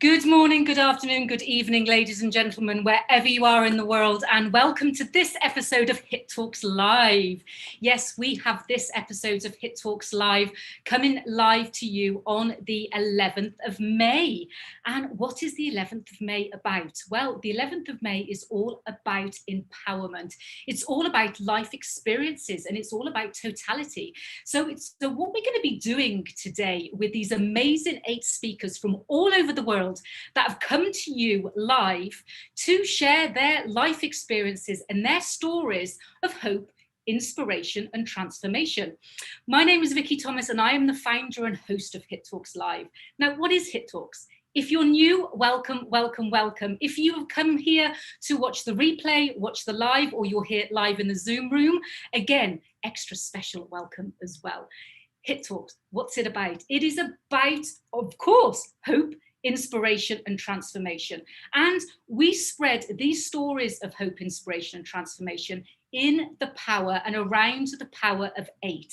Good morning, good afternoon, good evening, ladies and gentlemen, wherever you are in the world, and welcome to this episode of Hit Talks Live. Yes, we have this episode of Hit Talks Live coming live to you on the 11th of May. And what is the 11th of May about? Well, the 11th of May is all about empowerment. It's all about life experiences and it's all about totality. So what we're going to be doing today with these amazing 8 speakers from all over the world that have come to you live to share their life experiences and their stories of hope, inspiration and transformation. My name is Vicky Thomas and I am the founder and host of Hit Talks Live. Now, what is Hit Talks? If you're new, welcome, welcome, welcome. If you have come here to watch the replay, watch the live, or you're here live in the Zoom room, again, extra special welcome as well. Hit Talks, what's it about? It is about, of course, hope, inspiration and transformation. And we spread these stories of hope, inspiration and transformation in the power and around the power of 8.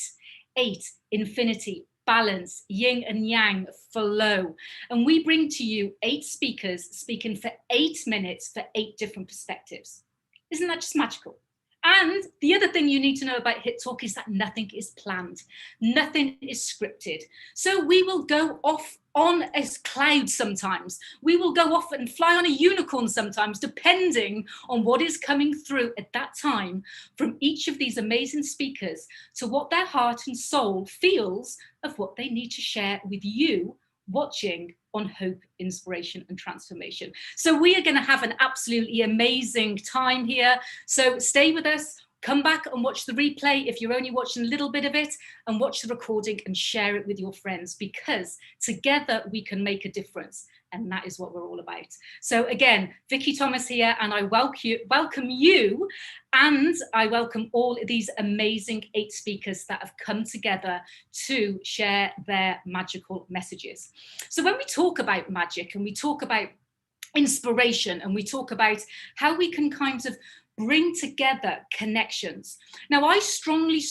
8, infinity, balance, yin and yang, flow. And we bring to you 8 speakers speaking for 8 minutes for 8 different perspectives. Isn't that just magical? And the other thing you need to know about Hit Talk is that nothing is planned. Nothing is scripted. So we will go off on a cloud sometimes. We will go off and fly on a unicorn sometimes, depending on what is coming through at that time from each of these amazing speakers to what their heart and soul feels of what they need to share with you watching on hope, inspiration and transformation. So we are going to have an absolutely amazing time here. So stay with us, come back and watch the replay if you're only watching a little bit of it, and watch the recording and share it with your friends, because together we can make a difference. And that is what we're all about. So again, Vicky Thomas here, and I welcome you, and I welcome all these amazing 8 speakers that have come together to share their magical messages. So when we talk about magic and we talk about inspiration and we talk about how we can kind of bring together connections. Now, I strongly, do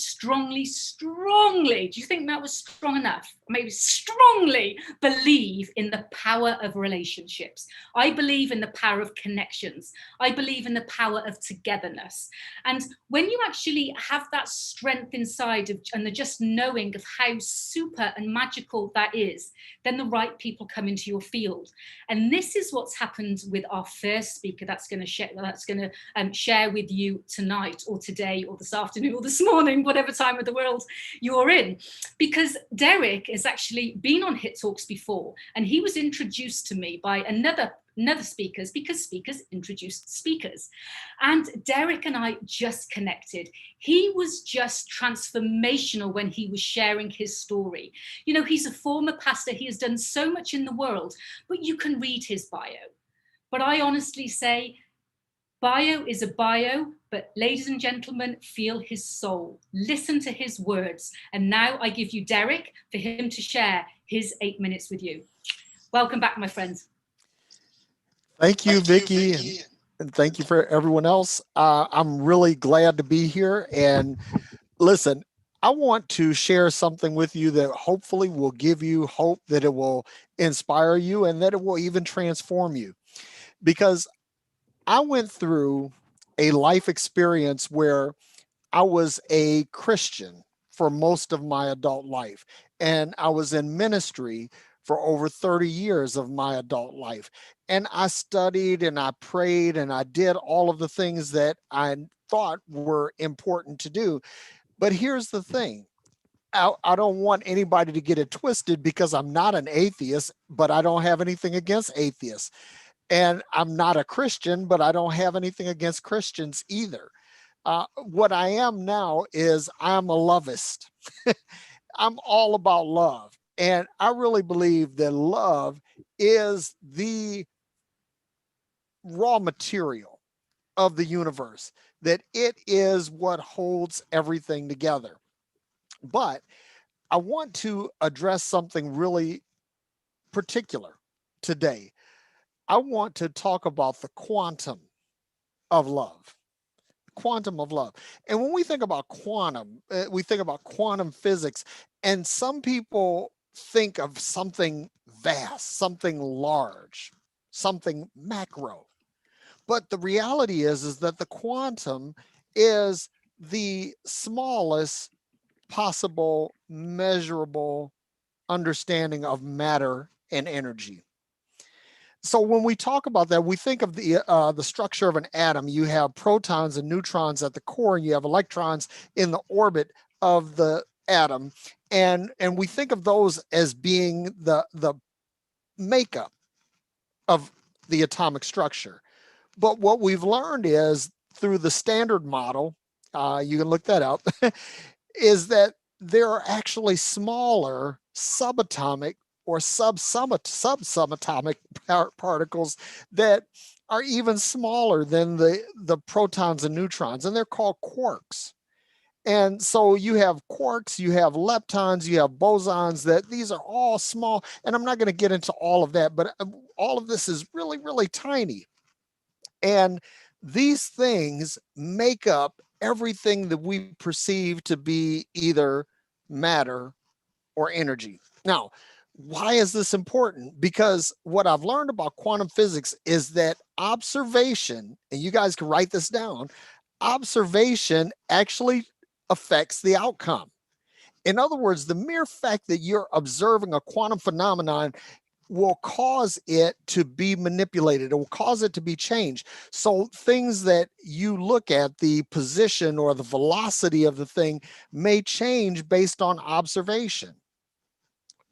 you think that was strong enough? Maybe strongly believe in the power of relationships. I believe in the power of connections. I believe in the power of togetherness. And when you actually have that strength inside of, and the just knowing of how super and magical that is, then the right people come into your field. And this is what's happened with our first speaker that's going to share with you tonight or today or this afternoon or this morning, whatever time of the world you're in. Because Derek has actually been on Hit Talks before, and he was introduced to me by another speakers, because speakers introduced speakers. And Derek and I just connected. He was just transformational when he was sharing his story. You know, he's a former pastor. He has done so much in the world, but you can read his bio. But I honestly say, bio is a bio, but ladies and gentlemen, feel his soul. Listen to his words. And now I give you Derek for him to share his 8 minutes with you. Welcome back, my friends. Thank you, Vicky, and thank you for everyone else. I'm really glad to be here. And listen, I want to share something with you that hopefully will give you hope, that it will inspire you, and that it will even transform you. Because I went through a life experience where I was a Christian for most of my adult life, and I was in ministry for over 30 years of my adult life. And I studied and I prayed and I did all of the things that I thought were important to do. But here's the thing. I don't want anybody to get it twisted, because I'm not an atheist, but I don't have anything against atheists. And I'm not a Christian, but I don't have anything against Christians either. What I am now is I'm a lovist. I'm all about love. And I really believe that love is the raw material of the universe, that it is what holds everything together. But I want to address something really particular today. I want to talk about the quantum of love. Quantum of love. And when we think about quantum, we think about quantum physics, and some people think of something vast, something large, something macro. But the reality is that the quantum is the smallest possible measurable understanding of matter and energy. So when we talk about that, we think of the structure of an atom. You have protons and neutrons at the core, and you have electrons in the orbit of the atom, and we think of those as being the makeup of the atomic structure. But what we've learned is through the Standard Model, you can look that up, is that there are actually smaller subatomic or subatomic particles that are even smaller than the protons and neutrons, and they're called quarks. And so you have quarks, you have leptons, you have bosons, that these are all small. And I'm not going to get into all of that, but all of this is really, really tiny. And these things make up everything that we perceive to be either matter or energy. Now, why is this important? Because what I've learned about quantum physics is that observation, and you guys can write this down, observation actually affects the outcome. In other words, the mere fact that you're observing a quantum phenomenon will cause it to be manipulated. It will cause it to be changed. So things that you look at, the position or the velocity of the thing may change based on observation.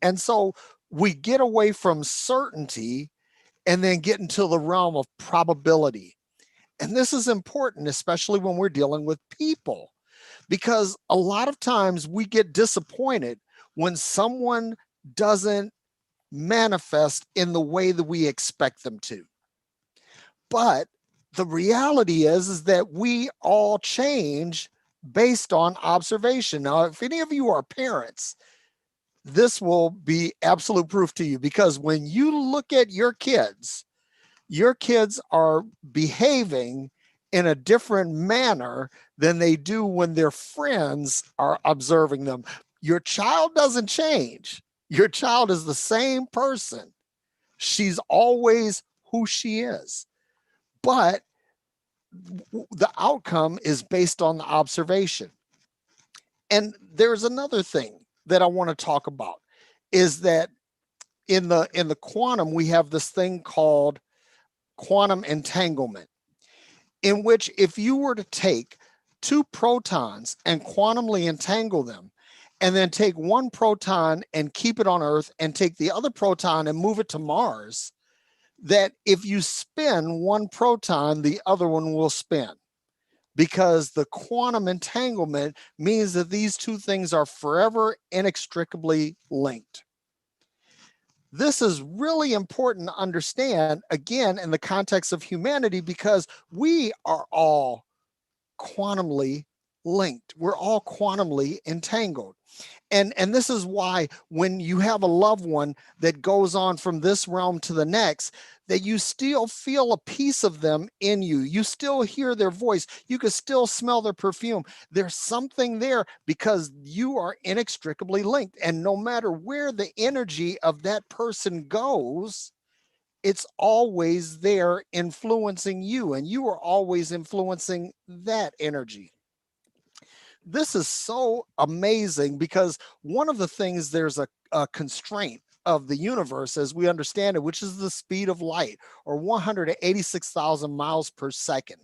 And so we get away from certainty and then get into the realm of probability. And this is important, especially when we're dealing with people, because a lot of times we get disappointed when someone doesn't manifest in the way that we expect them to. But the reality is that we all change based on observation. Now, if any of you are parents, this will be absolute proof to you, because when you look at your kids are behaving in a different manner than they do when their friends are observing them. Your child doesn't change. Your child is the same person. She's always who she is. But the outcome is based on the observation. And there's another thing that I want to talk about, is that in the quantum, we have this thing called quantum entanglement, in which if you were to take two protons and quantumly entangle them, and then take one proton and keep it on Earth and take the other proton and move it to Mars, that if you spin one proton, the other one will spin, because the quantum entanglement means that these two things are forever inextricably linked. This is really important to understand, again, in the context of humanity, because we are all quantumly linked. We're all quantumly entangled. And this is why when you have a loved one that goes on from this realm to the next, that you still feel a piece of them in you. You still hear their voice. You can still smell their perfume. There's something there because you are inextricably linked. And no matter where the energy of that person goes, it's always there influencing you, and you are always influencing that energy. This is so amazing, because one of the things, there's a constraint of the universe as we understand it, which is the speed of light, or 186,000 miles per second.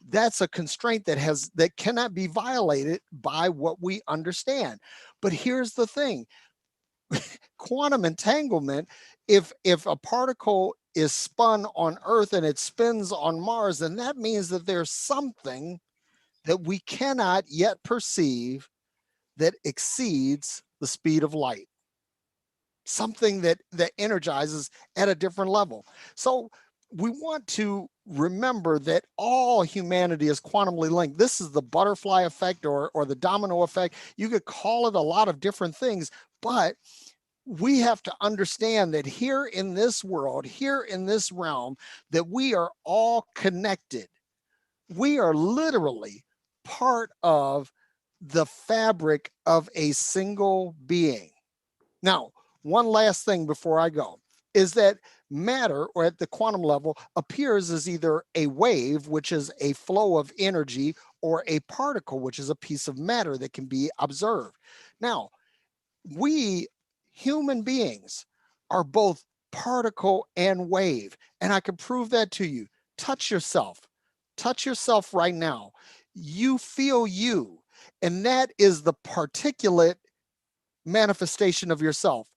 That's a constraint that cannot be violated by what we understand. But here's the thing, quantum entanglement, if a particle is spun on Earth and it spins on Mars, then that means that there's something that we cannot yet perceive that exceeds the speed of light, something that energizes at a different level. So we want to remember that all humanity is quantumly linked. This is the butterfly effect, or the domino effect. You could call it a lot of different things, but we have to understand that here in this world, here in this realm, that we are all connected. We are literally part of the fabric of a single being. Now, one last thing before I go. is that matter, or at the quantum level, appears as either a wave, which is a flow of energy, or a particle, which is a piece of matter that can be observed. Now, we human beings are both particle and wave, and I can prove that to you. Touch yourself. Touch yourself right now. You feel you, and that is the particulate manifestation of yourself.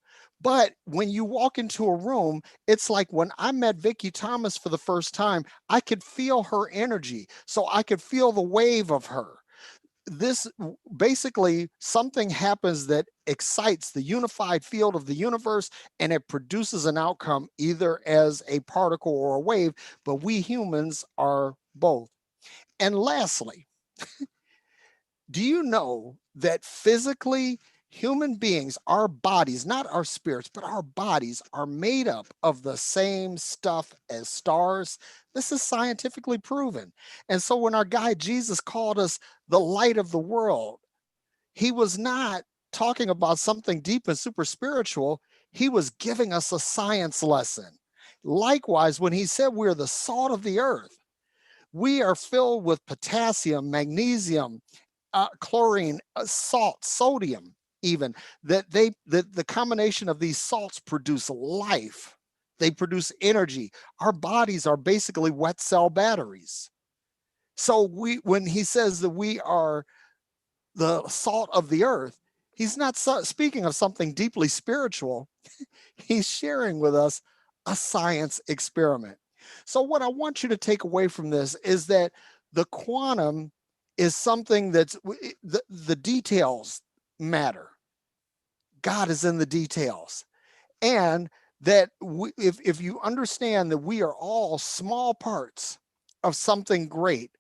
But when you walk into a room, it's like when I met Vicki Thomas for the first time, I could feel her energy. So I could feel the wave of her. This basically, something happens that excites the unified field of the universe, and it produces an outcome either as a particle or a wave, but we humans are both. And lastly, do you know that physically human beings, our bodies, not our spirits, but our bodies are made up of the same stuff as stars? This is scientifically proven. And so when our guy Jesus called us the light of the world, he was not talking about something deep and super spiritual. He was giving us a science lesson. Likewise, when he said we're the salt of the earth, we are filled with potassium, magnesium, chlorine, salt, sodium, even that the combination of these salts produce life. They produce energy. Our bodies are basically wet cell batteries. So when he says that we are the salt of the earth, he's not speaking of something deeply spiritual. He's sharing with us a science experiment. So what I want you to take away from this is that the quantum is something that's the details matter. God is in the details. And that if you understand that we are all small parts of something great,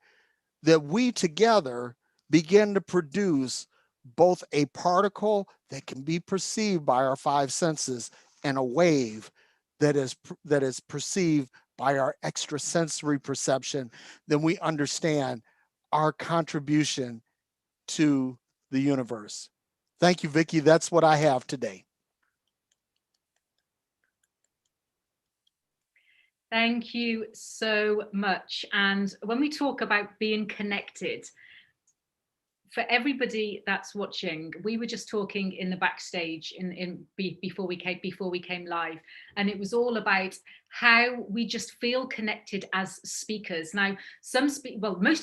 that we together begin to produce both a particle that can be perceived by our five senses and a wave that is perceived by our extrasensory perception, then we understand our contribution to the universe. Thank you, Vicki. That's what I have today. Thank you so much. And when we talk about being connected, for everybody that's watching, we were just talking in the backstage before we came live, and it was all about how we just feel connected as speakers. Now, most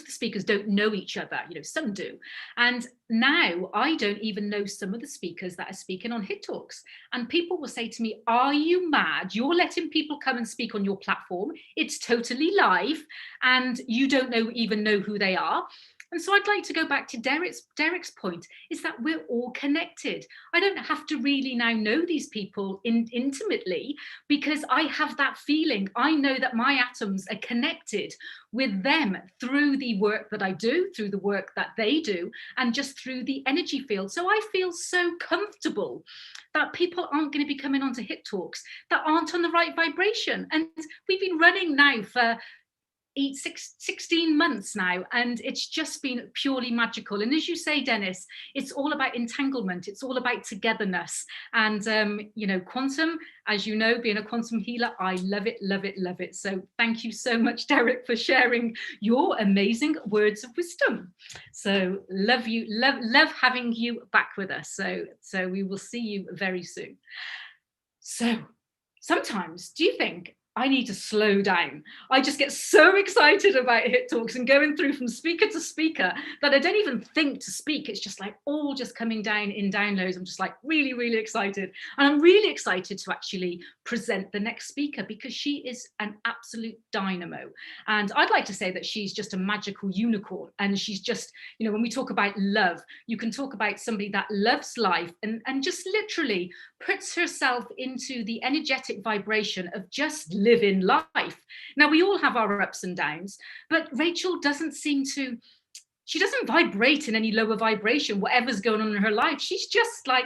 of the speakers don't know each other, some do, and now I don't even know some of the speakers that are speaking on Hit Talks, and people will say to me, "Are you mad? You're letting people come and speak on your platform? It's totally live, and you don't even know who they are." And so I'd like to go back to Derek's point, is that we're all connected. I don't have to really now know these people intimately, because I have that feeling. I know that my atoms are connected with them through the work that I do, through the work that they do, and just through the energy field. So I feel so comfortable that people aren't going to be coming onto Hit Talks that aren't on the right vibration. And we've been running now for 16 months now, and it's just been purely magical. And as you say, Dennis, it's all about entanglement, it's all about togetherness. And quantum, as you know, being a quantum healer, I love it, love it, love it. So thank you so much, Derek, for sharing your amazing words of wisdom. So love you, love having you back with us. So we will see you very soon. So sometimes, do you think I need to slow down? I just get so excited about Hit Talks and going through from speaker to speaker that I don't even think to speak. It's just like all just coming down in downloads. I'm just like really, really excited. And I'm really excited to actually present the next speaker, because she is an absolute dynamo. And I'd like to say that she's just a magical unicorn. And she's just, when we talk about love, you can talk about somebody that loves life and just literally puts herself into the energetic vibration of just living life. Now, we all have our ups and downs, but Rachel doesn't she doesn't vibrate in any lower vibration, whatever's going on in her life. She's just like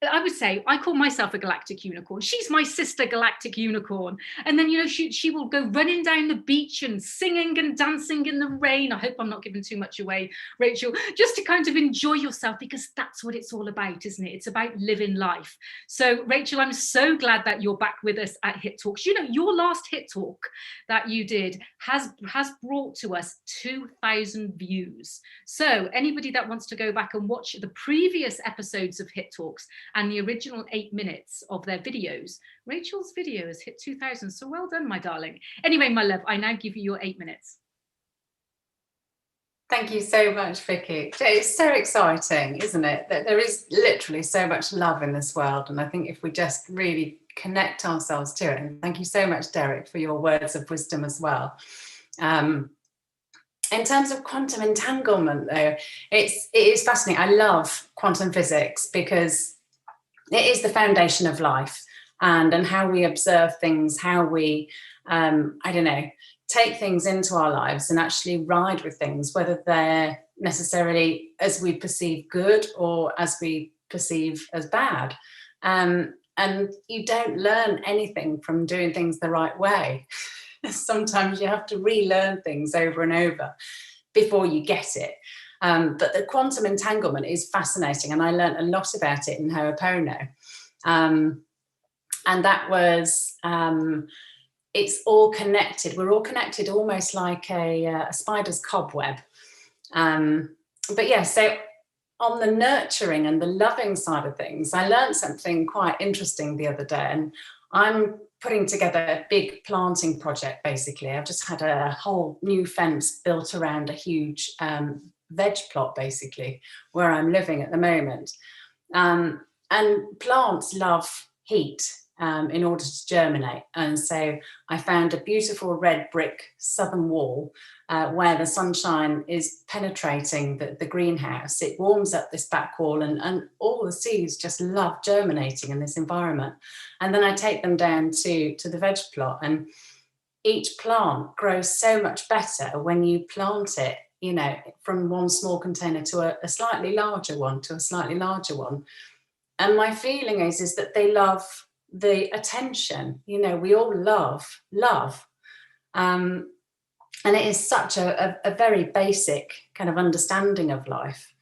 I would say I call myself a galactic unicorn. She's my sister galactic unicorn. And then, she will go running down the beach and singing and dancing in the rain. I hope I'm not giving too much away, Rachel, just to kind of enjoy yourself, because that's what it's all about, isn't it? It's about living life. So, Rachel, I'm so glad that you're back with us at Hit Talks. Your last Hit Talk that you did has brought to us 2,000 views. So anybody that wants to go back and watch the previous episodes of Hit Talks and the original 8 minutes of their videos, Rachel's video has hit 2,000. So well done, my darling. Anyway, my love, I now give you your 8 minutes. Thank you so much, Vicky. It's so exciting, isn't it? That there is literally so much love in this world. And I think if we just really connect ourselves to it, and thank you so much, Derek, for your words of wisdom as well. In terms of quantum entanglement, though, it is fascinating. I love quantum physics because it is the foundation of life, and how we observe things, how we, take things into our lives and actually ride with things, whether they're necessarily as we perceive good or as we perceive as bad. And you don't learn anything from doing things the right way. Sometimes you have to relearn things over and over before you get it. But the quantum entanglement is fascinating, and I learned a lot about it in Ho'oponopono. And that was, it's all connected. We're all connected almost like a spider's cobweb. But yeah, so on the nurturing and the loving side of things, I learned something quite interesting the other day, and I'm putting together a big planting project, basically. I've just had a whole new fence built around a huge veg plot, basically, where I'm living at the moment. And plants love heat in order to germinate. And so I found a beautiful red brick southern wall where the sunshine is penetrating the greenhouse. It warms up this back wall, and all the seeds just love germinating in this environment. And then I take them down to the veg plot, and each plant grows so much better when you plant it, from one small container to a slightly larger one, to a slightly larger one. And my feeling is that they love the attention. We all love love. And it is such a very basic kind of understanding of life.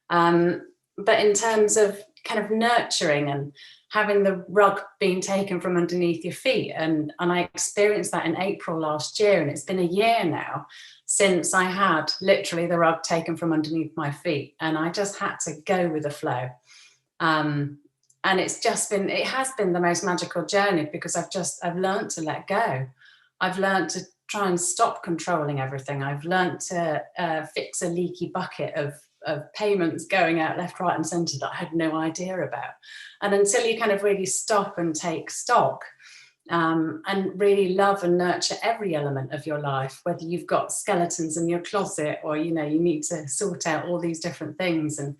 But in terms of kind of nurturing and having the rug being taken from underneath your feet, and I experienced that in April last year, and it's been a year now since I had literally the rug taken from underneath my feet, and I just had to go with the flow. And it has been the most magical journey, because I've learned to let go. I've learned to try and stop controlling everything. I've learned to fix a leaky bucket of payments going out left, right and centre that I had no idea about. And until you kind of really stop and take stock and really love and nurture every element of your life, whether you've got skeletons in your closet or, you need to sort out all these different things, and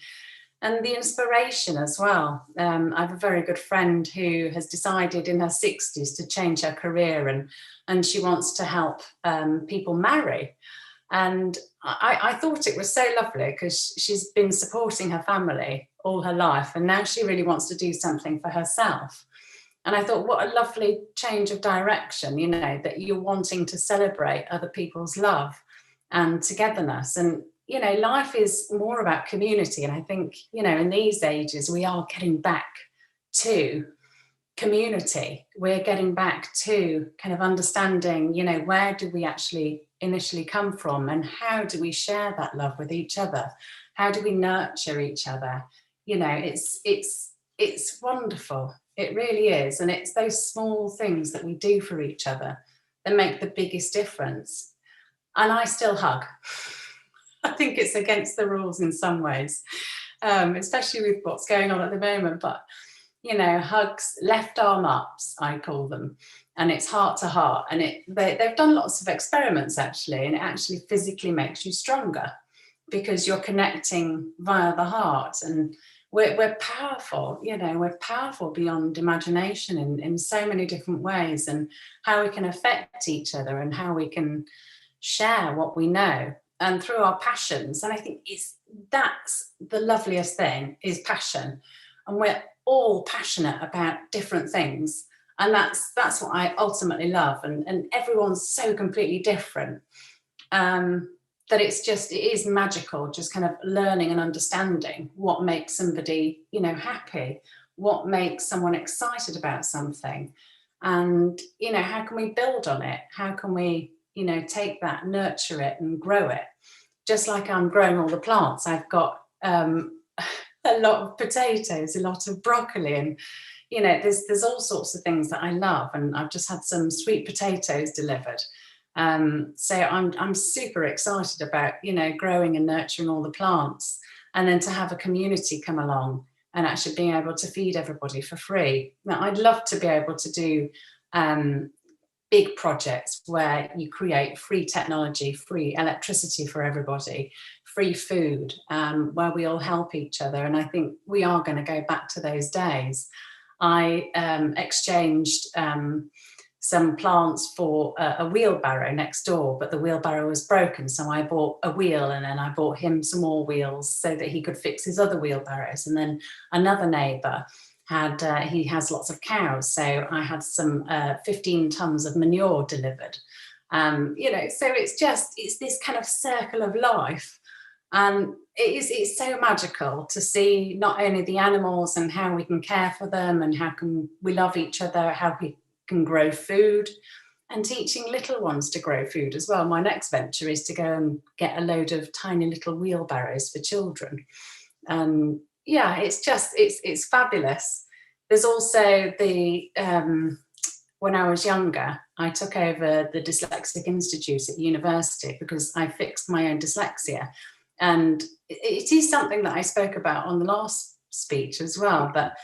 the inspiration as well. I have a very good friend who has decided in her 60s to change her career, and she wants to help people marry. And I thought it was so lovely, because she's been supporting her family all her life, and now she really wants to do something for herself. And I thought, what a lovely change of direction, that you're wanting to celebrate other people's love and togetherness. And life is more about community. And I think, in these ages, we are getting back to community. We're getting back to kind of understanding, where do we actually initially come from, and how do we share that love with each other? How do we nurture each other? It's wonderful. It really is. And it's those small things that we do for each other that make the biggest difference. And I still hug. I think it's against the rules in some ways, especially with what's going on at the moment. But, hugs, left arm ups, I call them, and it's heart to heart. And they've done lots of experiments, actually, and it actually physically makes you stronger, because you're connecting via the heart. And we're powerful, we're powerful beyond imagination in so many different ways, and how we can affect each other and how we can share what we know. And through our passions. And I think that's the loveliest thing, is passion. And all passionate about different things. And that's what I ultimately love. And everyone's so completely different, that it is magical, just kind of learning and understanding what makes somebody, you know, happy, what makes someone excited about something. And, you know, how can we build on it? How can we, you know, take that, nurture it and grow it? Just like I'm growing all the plants, I've got a lot of potatoes, a lot of broccoli, and you know, there's all sorts of things that I love. And I've just had some sweet potatoes delivered. So I'm super excited about, you know, growing and nurturing all the plants, and then to have a community come along and actually being able to feed everybody for free. Now, I'd love to be able to do big projects where you create free technology, free electricity for everybody, free food, where we all help each other. And I think we are going to go back to those days. I exchanged some plants for a wheelbarrow next door, but the wheelbarrow was broken. So I bought a wheel, and then I bought him some more wheels so that he could fix his other wheelbarrows. And then another neighbour he has lots of cows, so I had some 15 tons of manure delivered. You know, so it's this kind of circle of life. And it's so magical to see not only the animals and how we can care for them, and how can we love each other, how we can grow food, and teaching little ones to grow food as well. My next venture is to go and get a load of tiny little wheelbarrows for children. Yeah, it's fabulous. There's also the when I was younger, I took over the Dyslexic Institute at university because I fixed my own dyslexia. And it is something that I spoke about on the last speech as well, but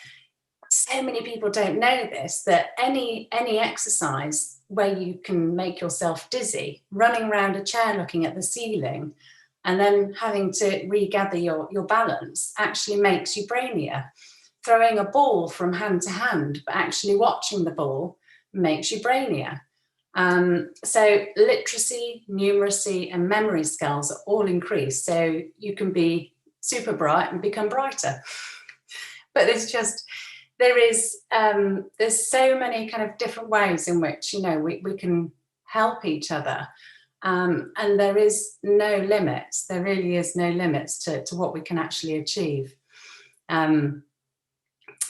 so many people don't know this, that any exercise where you can make yourself dizzy, running around a chair looking at the ceiling, and then having to regather your balance actually makes you brainier. Throwing a ball from hand to hand, but actually watching the ball makes you brainier. So literacy, numeracy, and memory skills are all increased. So you can be super bright and become brighter. But there's so many kind of different ways in which, you know, we can help each other. And there is no limits. There really is no limits to what we can actually achieve.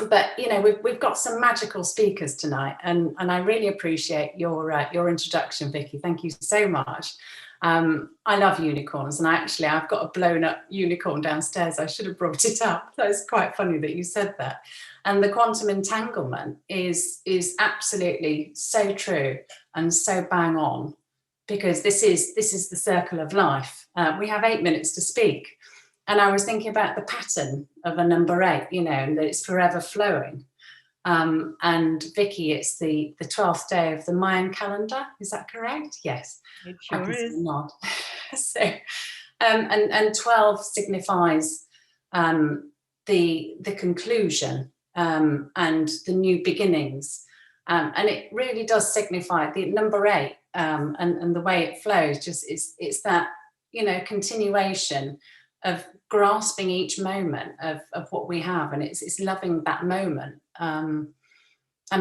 But you know, we've got some magical speakers tonight, and I really appreciate your introduction, Vicky. Thank you so much. I love unicorns, and I've got a blown up unicorn downstairs. I should have brought it up. That's quite funny that you said that. And the quantum entanglement is absolutely so true and so bang on, because this is the circle of life. We have 8 minutes to speak. And I was thinking about the pattern of a number 8, you know, and that it's forever flowing. And Vicky, it's the 12th day of the Mayan calendar. Is that correct? Yes. It sure is. Nod. So, and 12 signifies the conclusion and the new beginnings. And it really does signify the number 8 and the way it flows. Just it's that, you know, continuation of grasping each moment of what we have, and it's loving that moment and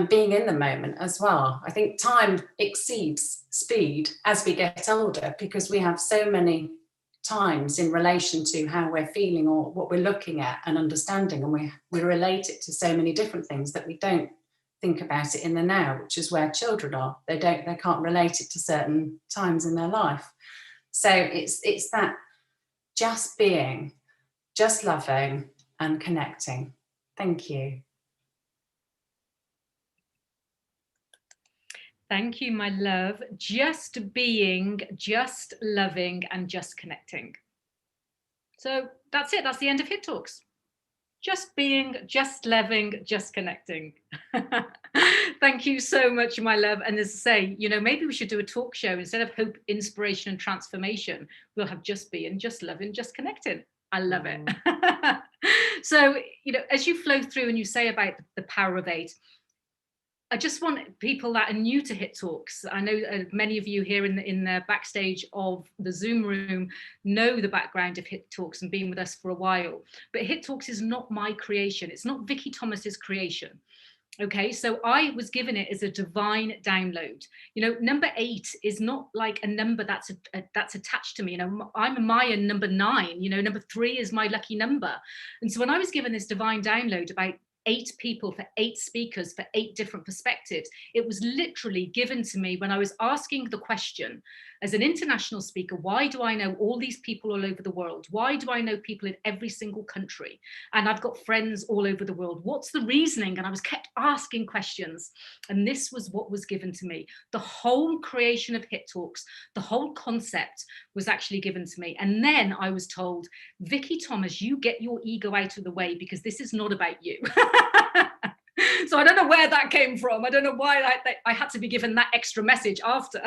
being in the moment as well. I think time exceeds speed as we get older, because we have so many times in relation to how we're feeling or what we're looking at and understanding, and we relate it to so many different things that we don't think about it in the now, which is where children are. They can't relate it to certain times in their life. So it's that just being, just loving and connecting. Thank you. Thank you, my love. Just being, just loving, and just connecting. So that's it. That's the end of Hit Talks. Just being, just loving, just connecting. Thank you so much, my love. And as I say, you know, maybe we should do a talk show. Instead of hope, inspiration, and transformation, we'll have just being, just loving, just connecting. I love it. So, you know, as you flow through and you say about the power of 8, I just want people that are new to Hit Talks. I know many of you here in the backstage of the Zoom room know the background of Hit Talks and been with us for a while. But Hit Talks is not my creation. It's not Vicky Thomas's creation. Okay, so I was given it as a divine download. You know, number 8 is not like a number that's that's attached to me. You know, I'm a Mayan number 9. You know, number 3 is my lucky number. And so when I was given this divine download about 8 people for 8 speakers for 8 different perspectives, it was literally given to me when I was asking the question, as an international speaker, why do I know all these people all over the world? Why do I know people in every single country? And I've got friends all over the world. What's the reasoning? And I was kept asking questions. And this was what was given to me. The whole creation of Hit Talks, the whole concept was actually given to me. And then I was told, Vicky Thomas, you get your ego out of the way because this is not about you. So I don't know where that came from. I don't know why I had to be given that extra message after.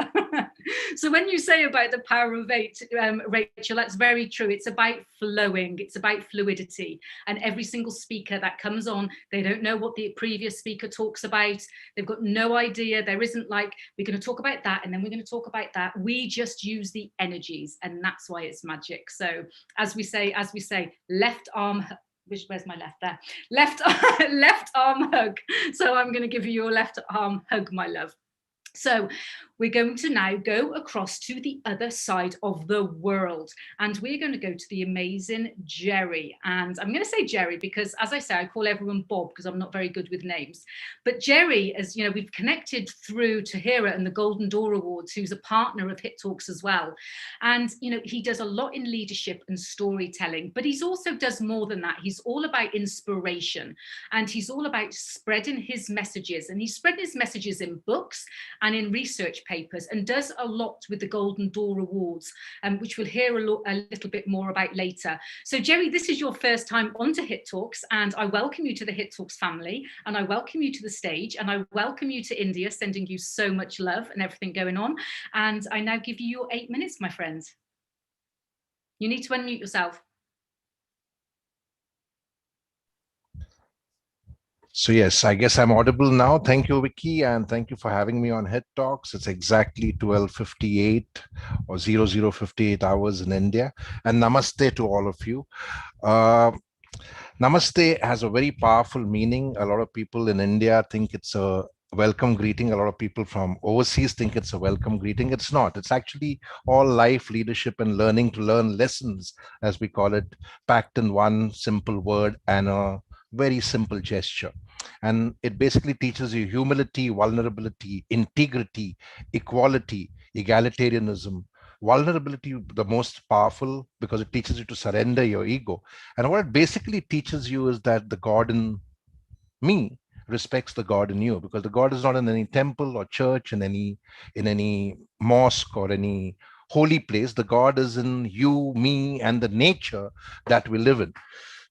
So when you say about the power of 8, Rachel, that's very true. It's about flowing. It's about fluidity. And every single speaker that comes on, they don't know what the previous speaker talks about. They've got no idea. There isn't like, we're going to talk about that and then we're going to talk about that. We just use the energies, and that's why it's magic. So as we say, left arm, where's my left there? Left arm hug. So I'm going to give you your left arm hug, my love. So we're going to now go across to the other side of the world, and we're going to go to the amazing Jerry. And I'm going to say Jerry because, as I say, I call everyone Bob because I'm not very good with names. But Jerry, as you know, we've connected through Tahira and the Golden Door Awards, who's a partner of Hit Talks as well. And, you know, he does a lot in leadership and storytelling, but he's also does more than that. He's all about inspiration, and he's all about spreading his messages. And he's spreading his messages in books and in research papers, and does a lot with the Golden Door Awards, which we'll hear a little bit more about later. So Jerry, this is your first time onto Hit Talks, and I welcome you to the Hit Talks family, and I welcome you to the stage, and I welcome you to India, sending you so much love and everything going on. And I now give you your 8 minutes, my friend. You need to unmute yourself. So yes, I guess I'm audible now. Thank you, Vicky, and thank you for having me on Hit Talks. It's exactly 12:58 or 00:58 hours in India. And namaste to all of you. Namaste has a very powerful meaning. A lot of people in India think it's a welcome greeting. A lot of people from overseas think it's a welcome greeting. It's not. It's actually all life, leadership, and learning to learn lessons, as we call it, packed in one simple word and a very simple gesture. And it basically teaches you humility, vulnerability, integrity, equality, egalitarianism. Vulnerability, the most powerful, because it teaches you to surrender your ego. And what it basically teaches you is that the God in me respects the God in you, because the God is not in any temple or church, in any mosque or any holy place. The God is in you, me, and the nature that we live in.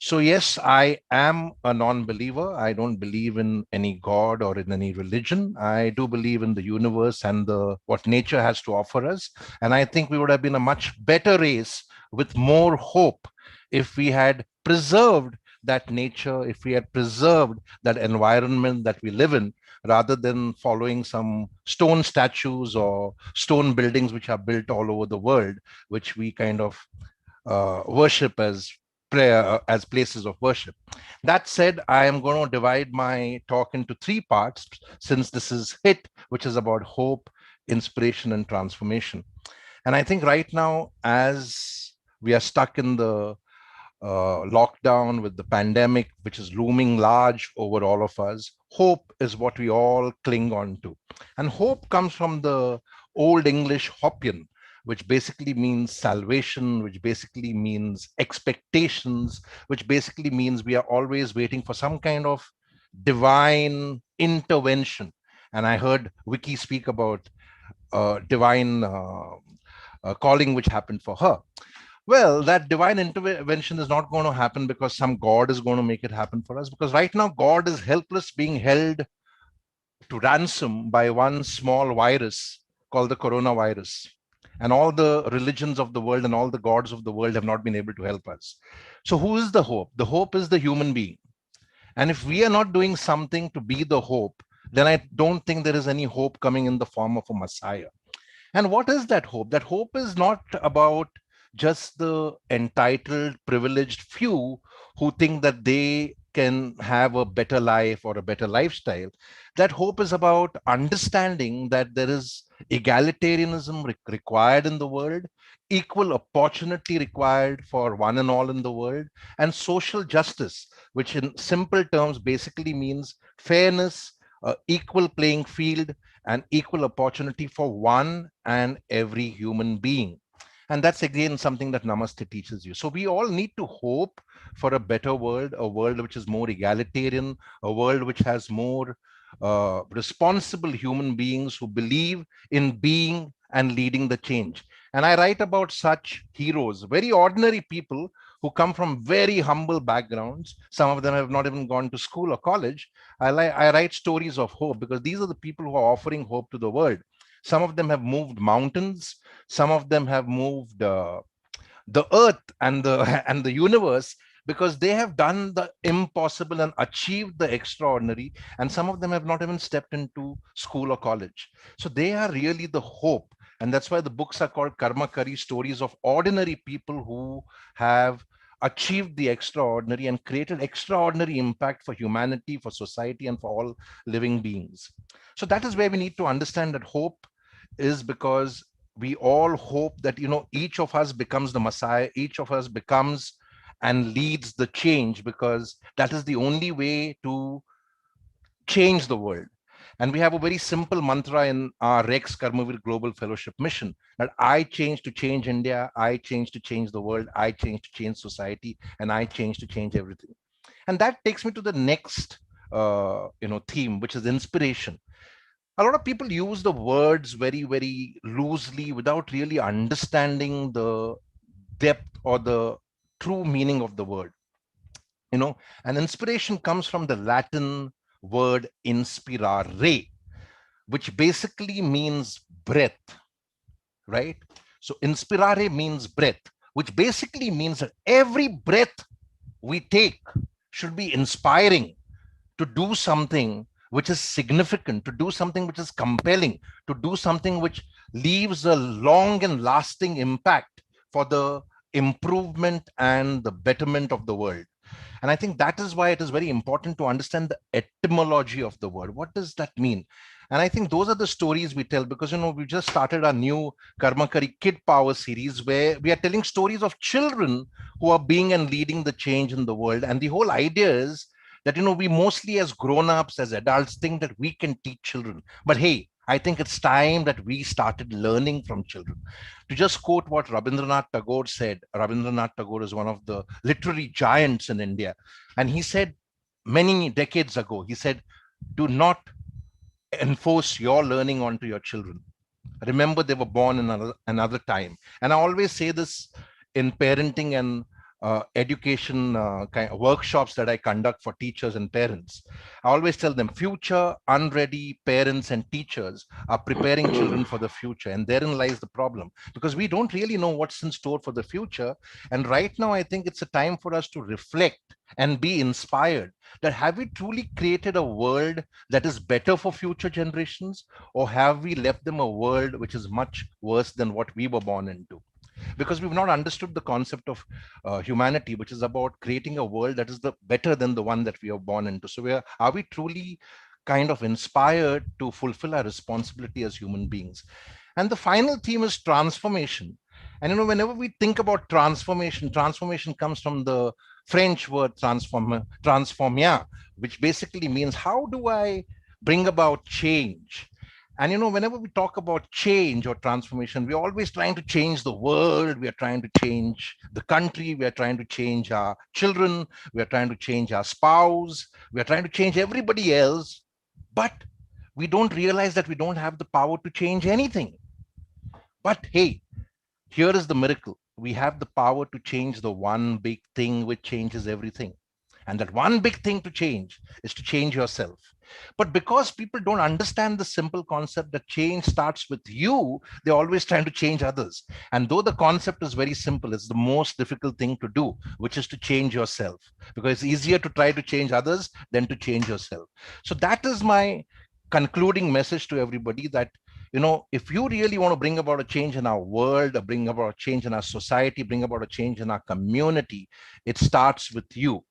So yes, I am a non-believer. I don't believe in any God or in any religion. I do believe in the universe and what nature has to offer us. And I think we would have been a much better race with more hope if we had preserved that nature, if we had preserved that environment that we live in, rather than following some stone statues or stone buildings which are built all over the world, which we kind of worship as prayer, as places of worship. That said, I am going to divide my talk into 3 parts, since this is HIT, which is about hope, inspiration, and transformation. And I think right now, as we are stuck in the lockdown with the pandemic, which is looming large over all of us, hope is what we all cling on to. And hope comes from the Old English hopian, which basically means salvation, which basically means expectations, which basically means we are always waiting for some kind of divine intervention. And I heard Vicky speak about divine calling which happened for her. Well, that divine intervention is not going to happen because some God is going to make it happen for us, because right now God is helpless, being held to ransom by one small virus called the coronavirus. And all the religions of the world and all the gods of the world have not been able to help us. So who is the hope? The hope is the human being. And if we are not doing something to be the hope, then I don't think there is any hope coming in the form of a Messiah. And what is that hope? That hope is not about just the entitled, privileged few who think that they can have a better life or a better lifestyle. That hope is about understanding that there is egalitarianism required in the world, equal opportunity required for one and all in the world, and social justice, which in simple terms basically means fairness, equal playing field, and equal opportunity for one and every human being. And that's again something that Namaste teaches you. So we all need to hope for a better world, a world which is more egalitarian, a world which has more responsible human beings who believe in being and leading the change. And I write about such heroes, very ordinary people who come from very humble backgrounds. Some of them have not even gone to school or college. I write stories of hope because these are the people who are offering hope to the world. Some of them have moved mountains. Some of them have moved the earth and the and the universe, because they have done the impossible and achieved the extraordinary. And some of them have not even stepped into school or college. So they are really the hope. And that's why the books are called Karma Kari, stories of ordinary people who have achieved the extraordinary and created extraordinary impact for humanity, for society, and for all living beings. So that is where we need to understand that hope is, because we all hope that, you know, each of us becomes the Messiah, each of us becomes and leads the change, because that is the only way to change the world. And we have a very simple mantra in our Rex Karmavir Global Fellowship mission, that I change to change India, I change to change the world, I change to change society, and I change to change everything. And that takes me to the next theme, which is inspiration. A lot of people use the words very, very loosely without really understanding the depth or the true meaning of the word. You know, and inspiration comes from the Latin word inspirare, which basically means breath, right? So inspirare means breath, which basically means that every breath we take should be inspiring to do something which is significant, to do something which is compelling, to do something which leaves a long and lasting impact for the improvement and the betterment of the world. And I think that is why it is very important to understand the etymology of the word. What does that mean? And I think those are the stories we tell, because, you know, we just started our new Karma Kari Kid Power series, where we are telling stories of children who are being and leading the change in the world. And the whole idea is that, you know, we mostly as grown-ups, as adults, think that we can teach children. But hey, I think it's time that we started learning from children. To just quote what Rabindranath Tagore said, Rabindranath Tagore is one of the literary giants in India. And he said many decades ago, he said, do not enforce your learning onto your children. Remember, they were born in another time. And I always say this in parenting and education kind of workshops that I conduct for teachers and parents. I always tell them, future unready parents and teachers are preparing children for the future. And therein lies the problem, because we don't really know what's in store for the future. And right now, I think it's a time for us to reflect and be inspired, that have we truly created a world that is better for future generations, or have we left them a world which is much worse than what we were born into? Because we've not understood the concept of humanity, which is about creating a world that is better than the one that we are born into. So are we truly kind of inspired to fulfill our responsibility as human beings? And the final theme is transformation. And, you know, whenever we think about transformation, transformation comes from the French word transformia, which basically means, how do I bring about change? And, you know, whenever we talk about change or transformation, we're always trying to change the world. We are trying to change the country. We are trying to change our children. We are trying to change our spouse. We are trying to change everybody else. But we don't realize that we don't have the power to change anything. But hey, here is the miracle. We have the power to change the one big thing which changes everything. And that one big thing to change is to change yourself. But because people don't understand the simple concept that change starts with you, they're always trying to change others. And though the concept is very simple, it's the most difficult thing to do, which is to change yourself. Because it's easier to try to change others than to change yourself. So that is my concluding message to everybody that, if you really want to bring about a change in our world, or bring about a change in our society, bring about a change in our community, it starts with you.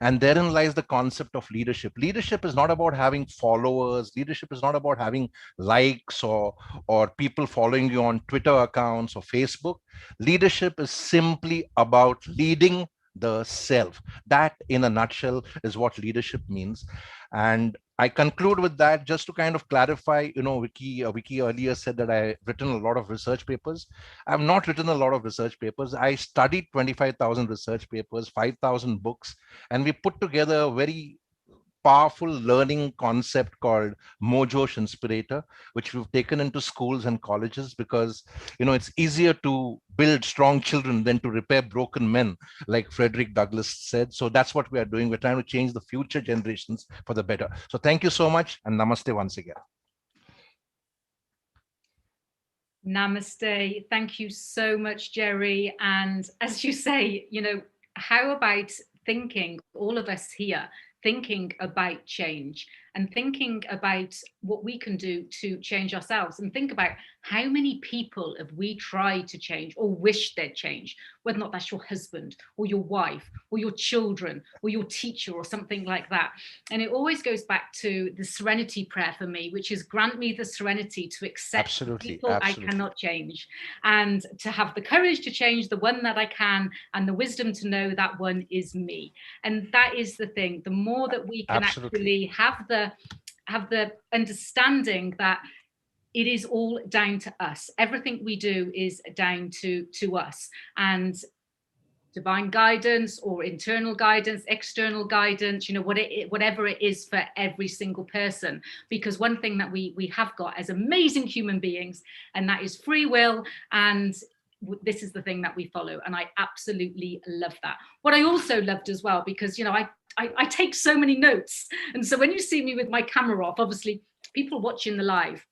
And therein lies the concept of leadership. Leadership is not about having followers. Leadership is not about having likes or people following you on Twitter accounts or Facebook. Leadership is simply about leading the self. That, in a nutshell, is what leadership means. And I conclude with that just to kind of clarify. Vicky earlier said that I've written a lot of research papers. I've not written a lot of research papers. I studied 25,000 research papers, 5,000 books, and we put together a very powerful learning concept called Mojo Inspirator, which we've taken into schools and colleges, because it's easier to build strong children than to repair broken men, like Frederick Douglass said. So that's what we are doing. We're trying to change the future generations for the better. So thank you so much, and namaste once again. Namaste. Thank you so much, Jerry. And as you say, how about thinking, all of us here, thinking about change and thinking about what we can do to change ourselves, and think about how many people have we tried to change or wish they'd change, whether or not that's your husband or your wife or your children or your teacher or something like that. And it always goes back to the serenity prayer for me, which is grant me the serenity to accept people I cannot change, and to have the courage to change the one that I can, and the wisdom to know that one is me. And that is the thing. The more that we can actually have the understanding that it is all down to us. Everything we do is down to us, and divine guidance or internal guidance, external guidance, whatever it is for every single person. Because one thing that we have got as amazing human beings, and that is free will, and this is the thing that we follow. And I absolutely love that. What I also loved as well, because I take so many notes, and so when you see me with my camera off, obviously people watching the live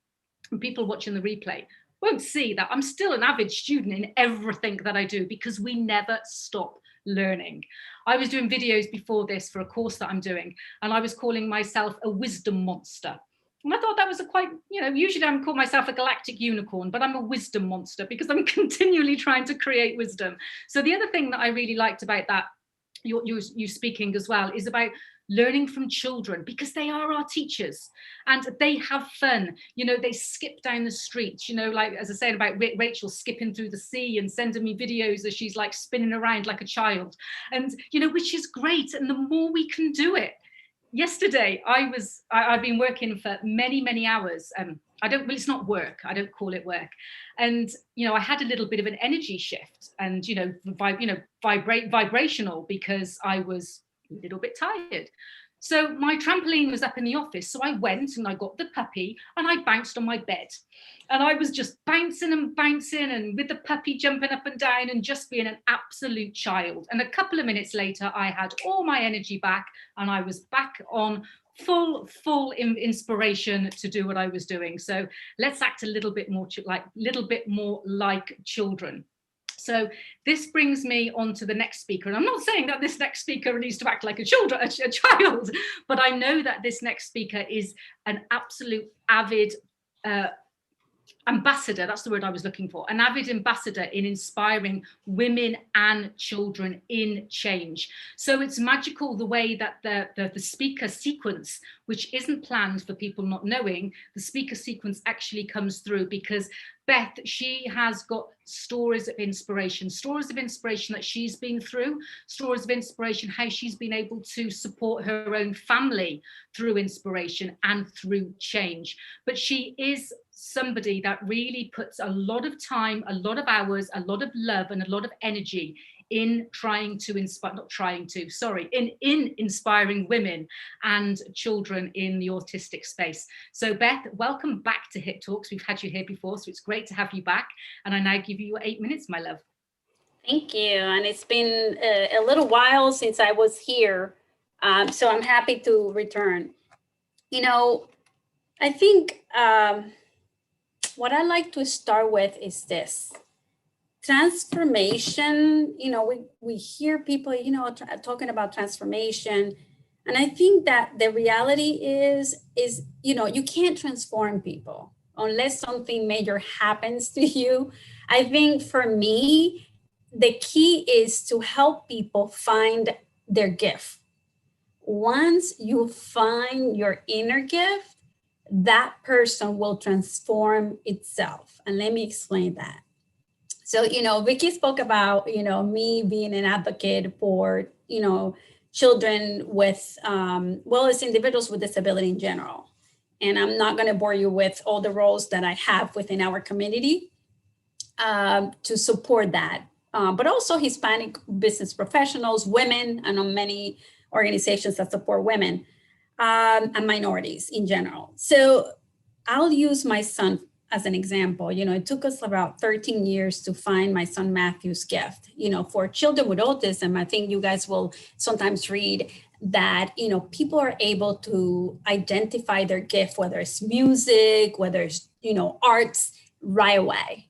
and people watching the replay won't see that I'm still an avid student in everything that I do, because we never stop learning. I was doing videos before this for a course that I'm doing, and I was calling myself a wisdom monster. And I thought that was a quite, usually I'm call myself a galactic unicorn, but I'm a wisdom monster because I'm continually trying to create wisdom. So the other thing that I really liked about that, you speaking as well, is about learning from children, because they are our teachers and they have fun. They skip down the streets, like as I said about Rachel skipping through the sea and sending me videos as she's like spinning around like a child, and which is great. And the more we can do it. Yesterday I've been working for many hours. It's not work. I don't call it work. And, I had a little bit of an energy shift, and, vibrational, because I was a little bit tired. So my trampoline was up in the office. So I went and I got the puppy and I bounced on my bed, and I was just bouncing and with the puppy jumping up and down and just being an absolute child. And a couple of minutes later, I had all my energy back and I was back on full inspiration to do what I was doing. So let's act a little bit more like children. So this brings me on to the next speaker. And I'm not saying that this next speaker needs to act like a child, but I know that this next speaker is an absolute avid ambassador. That's the word I was looking for. An avid ambassador in inspiring women and children in change. So it's magical the way that the speaker sequence, which isn't planned for people not knowing, the speaker sequence actually comes through, because Beth, she has got stories of inspiration that she's been through, stories of inspiration, how she's been able to support her own family through inspiration and through change. But she is somebody that really puts a lot of time, a lot of hours, a lot of love and a lot of energy in in inspiring women and children in the autistic space. So Beth, welcome back to HIT Talks. We've had you here before, so it's great to have you back. And I now give you your 8 minutes, my love. Thank you. And it's been a little while since I was here, so I'm happy to return. I think what I like to start with is this. Transformation, we hear people, talking about transformation. And I think that the reality is, you can't transform people unless something major happens to you. I think for me, the key is to help people find their gift. Once you find your inner gift, that person will transform itself. And let me explain that. So, Vicky spoke about, me being an advocate for, children with, it's individuals with disability in general. And I'm not going to bore you with all the roles that I have within our community to support that. But also Hispanic business professionals, women, and on many organizations that support women and minorities in general. So I'll use my son as an example. It took us about 13 years to find my son Matthew's gift. For children with autism, I think you guys will sometimes read that, people are able to identify their gift, whether it's music, whether it's, arts, right away.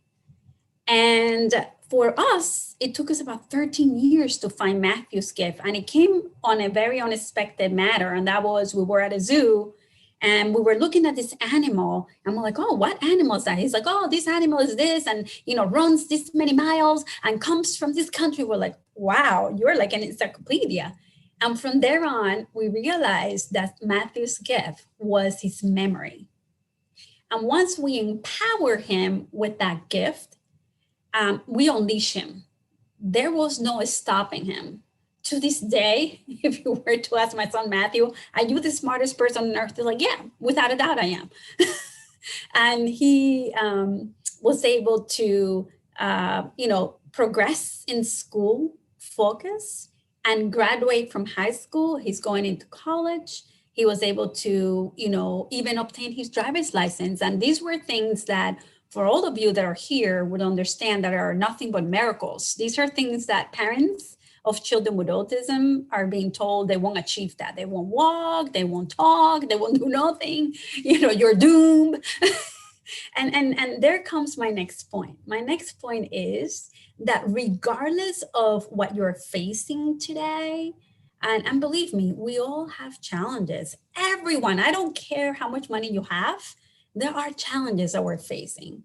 And for us, it took us about 13 years to find Matthew's gift. And it came on a very unexpected matter. And that was, we were at a zoo and we were looking at this animal and we're like, oh, what animal is that? He's like, oh, this animal is this and, runs this many miles and comes from this country. We're like, wow, you're like an encyclopedia. And from there on, we realized that Matthew's gift was his memory. And once we empower him with that gift, we unleash him. There was no stopping him. To this day, if you were to ask my son Matthew, are you the smartest person on earth? He's like, yeah, without a doubt I am. And he was able to, progress in school, focus, and graduate from high school. He's going into college. He was able to, even obtain his driver's license. And these were things that for all of you that are here would understand that are nothing but miracles. These are things that parents of children with autism are being told they won't achieve that. They won't walk, they won't talk, they won't do nothing, you're doomed. and there comes my next point. My next point is that regardless of what you're facing today, and believe me, we all have challenges. Everyone, I don't care how much money you have, there are challenges that we're facing.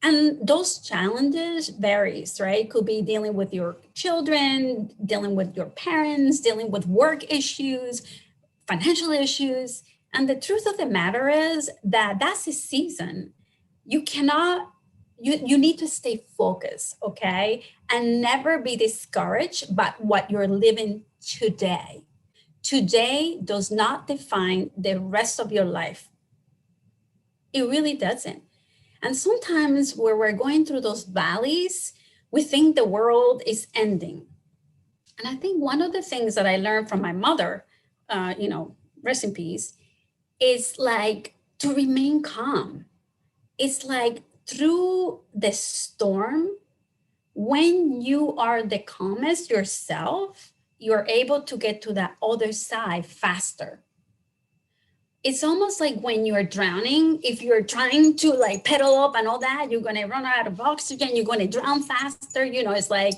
And those challenges varies, right? Could be dealing with your children, dealing with your parents, dealing with work issues, financial issues. And the truth of the matter is that that's a season. You need to stay focused, okay? And never be discouraged by what you're living today. Today does not define the rest of your life. It really doesn't. And sometimes where we're going through those valleys, we think the world is ending. And I think one of the things that I learned from my mother, rest in peace, is like to remain calm. It's like through the storm, when you are the calmest yourself, you're able to get to that other side faster. It's almost like when you're drowning, if you're trying to like pedal up and all that, you're going to run out of oxygen, you're going to drown faster. It's like,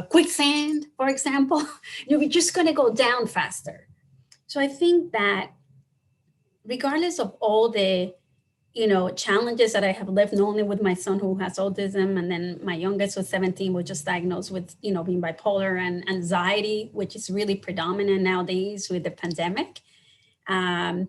quicksand, for example, you're just going to go down faster. So I think that regardless of all the, challenges that I have lived, not only with my son who has autism, and then my youngest was 17, was just diagnosed with, being bipolar and anxiety, which is really predominant nowadays with the pandemic. We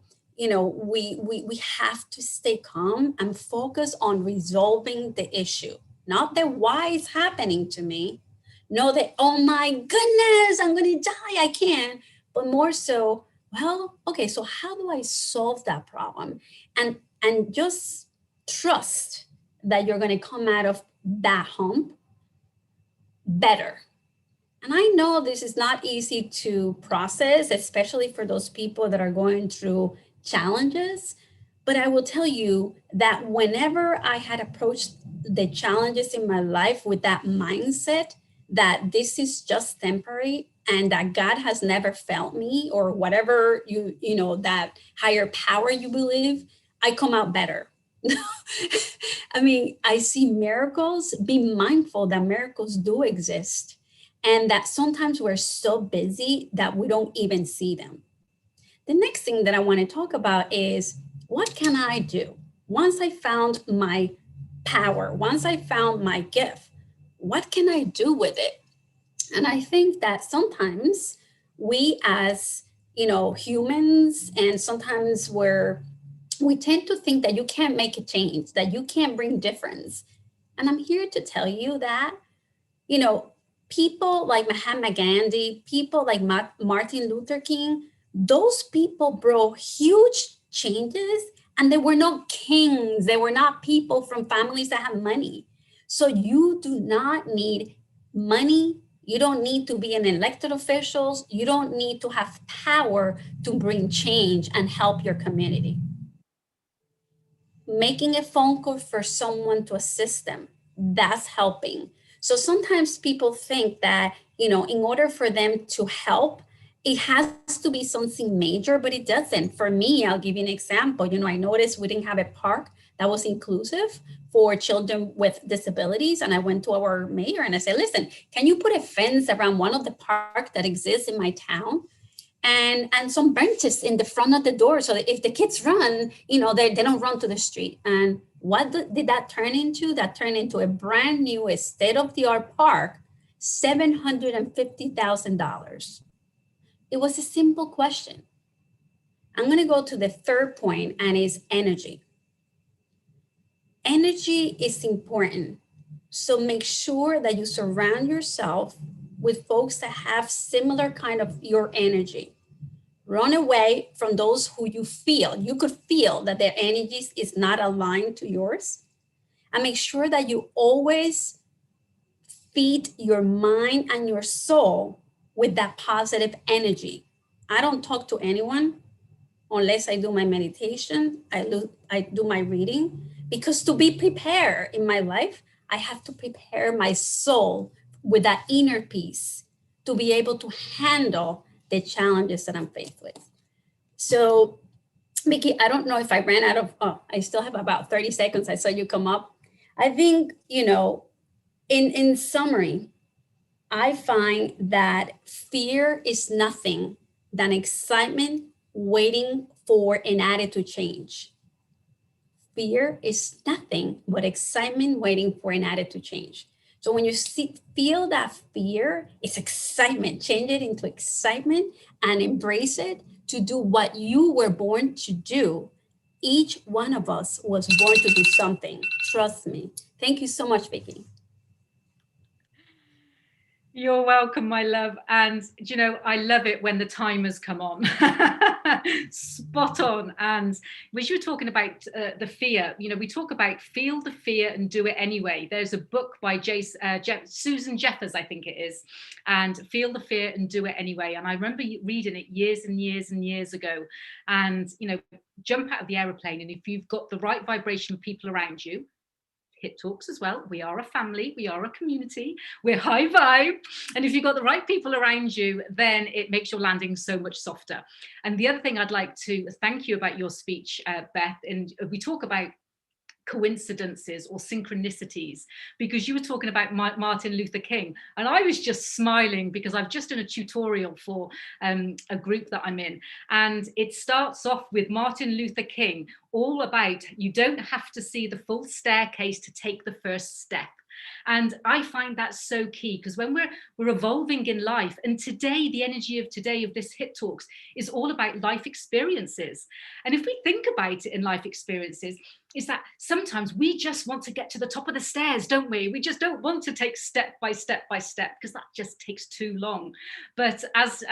have to stay calm and focus on resolving the issue, not the why it's happening to me, not that, oh my goodness, I'm going to die, I can't, but more so, well, okay, so how do I solve that problem? And just trust that you're going to come out of that hump better. And I know this is not easy to process, especially for those people that are going through challenges. But I will tell you that whenever I had approached the challenges in my life with that mindset that this is just temporary and that God has never failed me, or whatever that higher power you believe, I come out better. I mean, I see miracles. Be mindful that miracles do exist. and that sometimes we're so busy that we don't even see them. The next thing that I want to talk about is, what can I do? Once I found my power, once I found my gift, what can I do with it? And I think that sometimes we as, humans, and sometimes we tend to think that you can't make a change, that you can't bring difference. And I'm here to tell you that, people like Mahatma Gandhi, people like Martin Luther King, those people brought huge changes, and they were not kings. They were not people from families that have money. So you do not need money. You don't need to be an elected officials. You don't need to have power to bring change and help your community. Making a phone call for someone to assist them, that's helping. So sometimes people think that, in order for them to help, it has to be something major, but it doesn't. For me, I'll give you an example. I noticed we didn't have a park that was inclusive for children with disabilities. And I went to our mayor and I said, listen, can you put a fence around one of the parks that exists in my town? And some benches in the front of the door, so that if the kids run, they don't run to the street. And what did that turn into? That turned into a brand new state-of-the-art park, $750,000. It was a simple question. I'm going to go to the third point, and is energy. Energy is important. So make sure that you surround yourself with folks that have similar kind of your energy. Run away from those who you could feel that their energies is not aligned to yours. And make sure that you always feed your mind and your soul with that positive energy. I don't talk to anyone unless I do my meditation, I do my reading, because to be prepared in my life, I have to prepare my soul with that inner peace to be able to handle the challenges that I'm faced with. So, Vicki, I don't know if I ran out of, I still have about 30 seconds. I saw you come up. I think, in summary, I find that fear is nothing than excitement waiting for an attitude change. Fear is nothing but excitement waiting for an attitude change. So when you feel that fear, it's excitement. Change it into excitement and embrace it to do what you were born to do. Each one of us was born to do something. Trust me. Thank you so much, Vicki. You're welcome, my love. And, I love it when the timers come on. Spot on. And as you were talking about the fear, we talk about feel the fear and do it anyway. There's a book by Susan Jeffers, I think it is, and Feel the Fear and Do It Anyway. And I remember reading it years and years and years ago. And, jump out of the aeroplane. And if you've got the right vibration of people around you, Hit Talks as well, we are a family, we are a community, we're high vibe, and if you've got the right people around you, then it makes your landing so much softer. And the other thing I'd like to thank you about your speech, Beth, and we talk about coincidences or synchronicities, because you were talking about Martin Luther King, and I was just smiling because I've just done a tutorial for a group that I'm in, and it starts off with Martin Luther King, all about you don't have to see the full staircase to take the first step. And I find that so key, because when we're evolving in life, and today, the energy of today of this Hit Talks is all about life experiences. And if we think about it in life experiences, is that sometimes we just want to get to the top of the stairs, don't we? We just don't want to take step by step by step, because that just takes too long. But as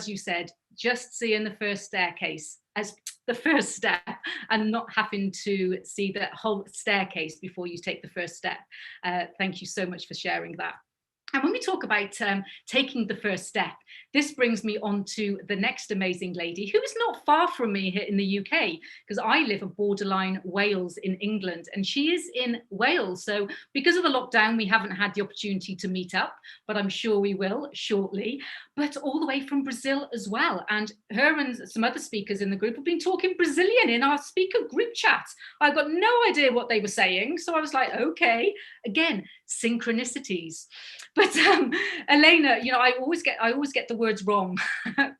you said, just seeing the first staircase as the first step and not having to see the whole staircase before you take the first step. Thank you so much for sharing that. And when we talk about taking the first step, this brings me on to the next amazing lady who is not far from me here in the UK, because I live a borderline Wales in England, and she is in Wales. So because of the lockdown, we haven't had the opportunity to meet up, but I'm sure we will shortly. but all the way from Brazil as well. And her and some other speakers in the group have been talking Brazilian in our speaker group chat. I got no idea what they were saying. So I was like, okay, again, synchronicities. But Elena, you know, I always get the words wrong.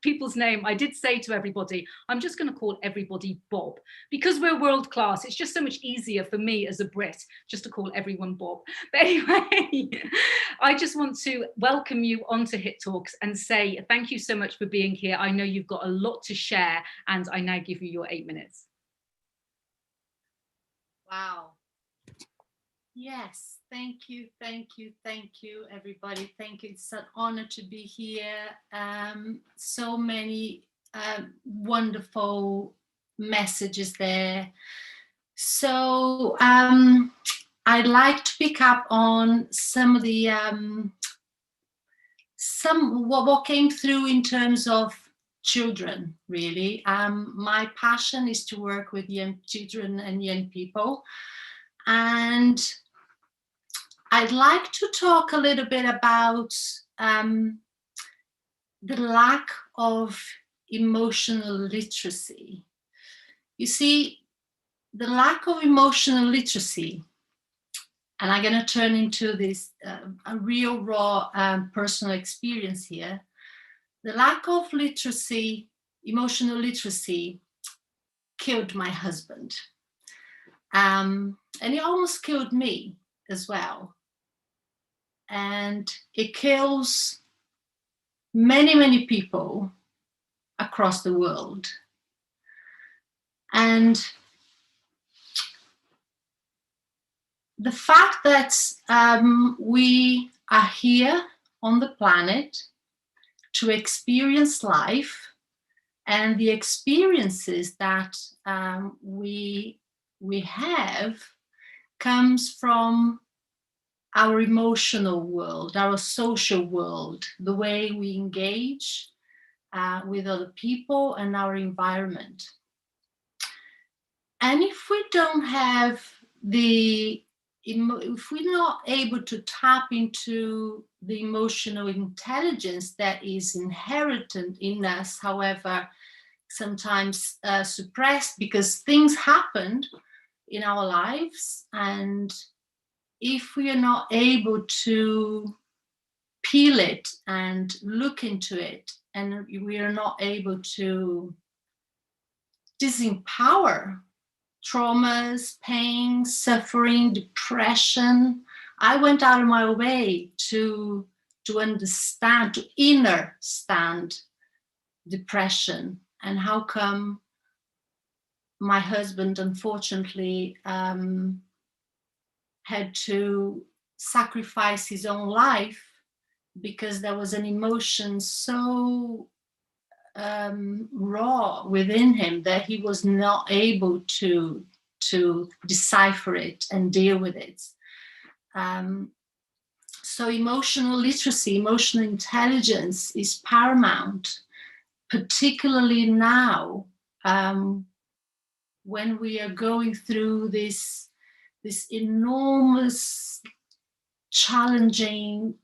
People's name. I did say to everybody, I'm just going to call everybody Bob, because we're world class. It's just so much easier for me as a Brit just to call everyone Bob. But anyway, I just want to welcome you onto Hit Talks and say thank you so much for being here. I know you've got a lot to share, and I now give you your 8 minutes. Wow. Yes, thank you, everybody. Thank you. It's an honor to be here. So many wonderful messages there. So I'd like to pick up on some of the what came through in terms of children, really. My passion is to work with young children and young people. And I'd like to talk a little bit about the lack of emotional literacy. You see, the lack of emotional literacy, and I'm going to turn into this a real raw personal experience here. The lack of literacy, emotional literacy, killed my husband. And it almost killed me as well. And it kills many, many people across the world. And the fact that we are here on the planet to experience life, and the experiences that we have comes from our emotional world, our social world, the way we engage with other people and our environment. And if we don't have if we're not able to tap into the emotional intelligence that is inherent in us, however, sometimes suppressed because things happened in our lives, and if we are not able to peel it and look into it, and we are not able to disempower traumas, pain, suffering, depression, I went out of my way to understand, to understand depression and how come my husband, unfortunately, had to sacrifice his own life because there was an emotion so raw within him that he was not able to decipher it and deal with it. So emotional literacy, emotional intelligence is paramount, particularly now when we are going through this enormous, challenging,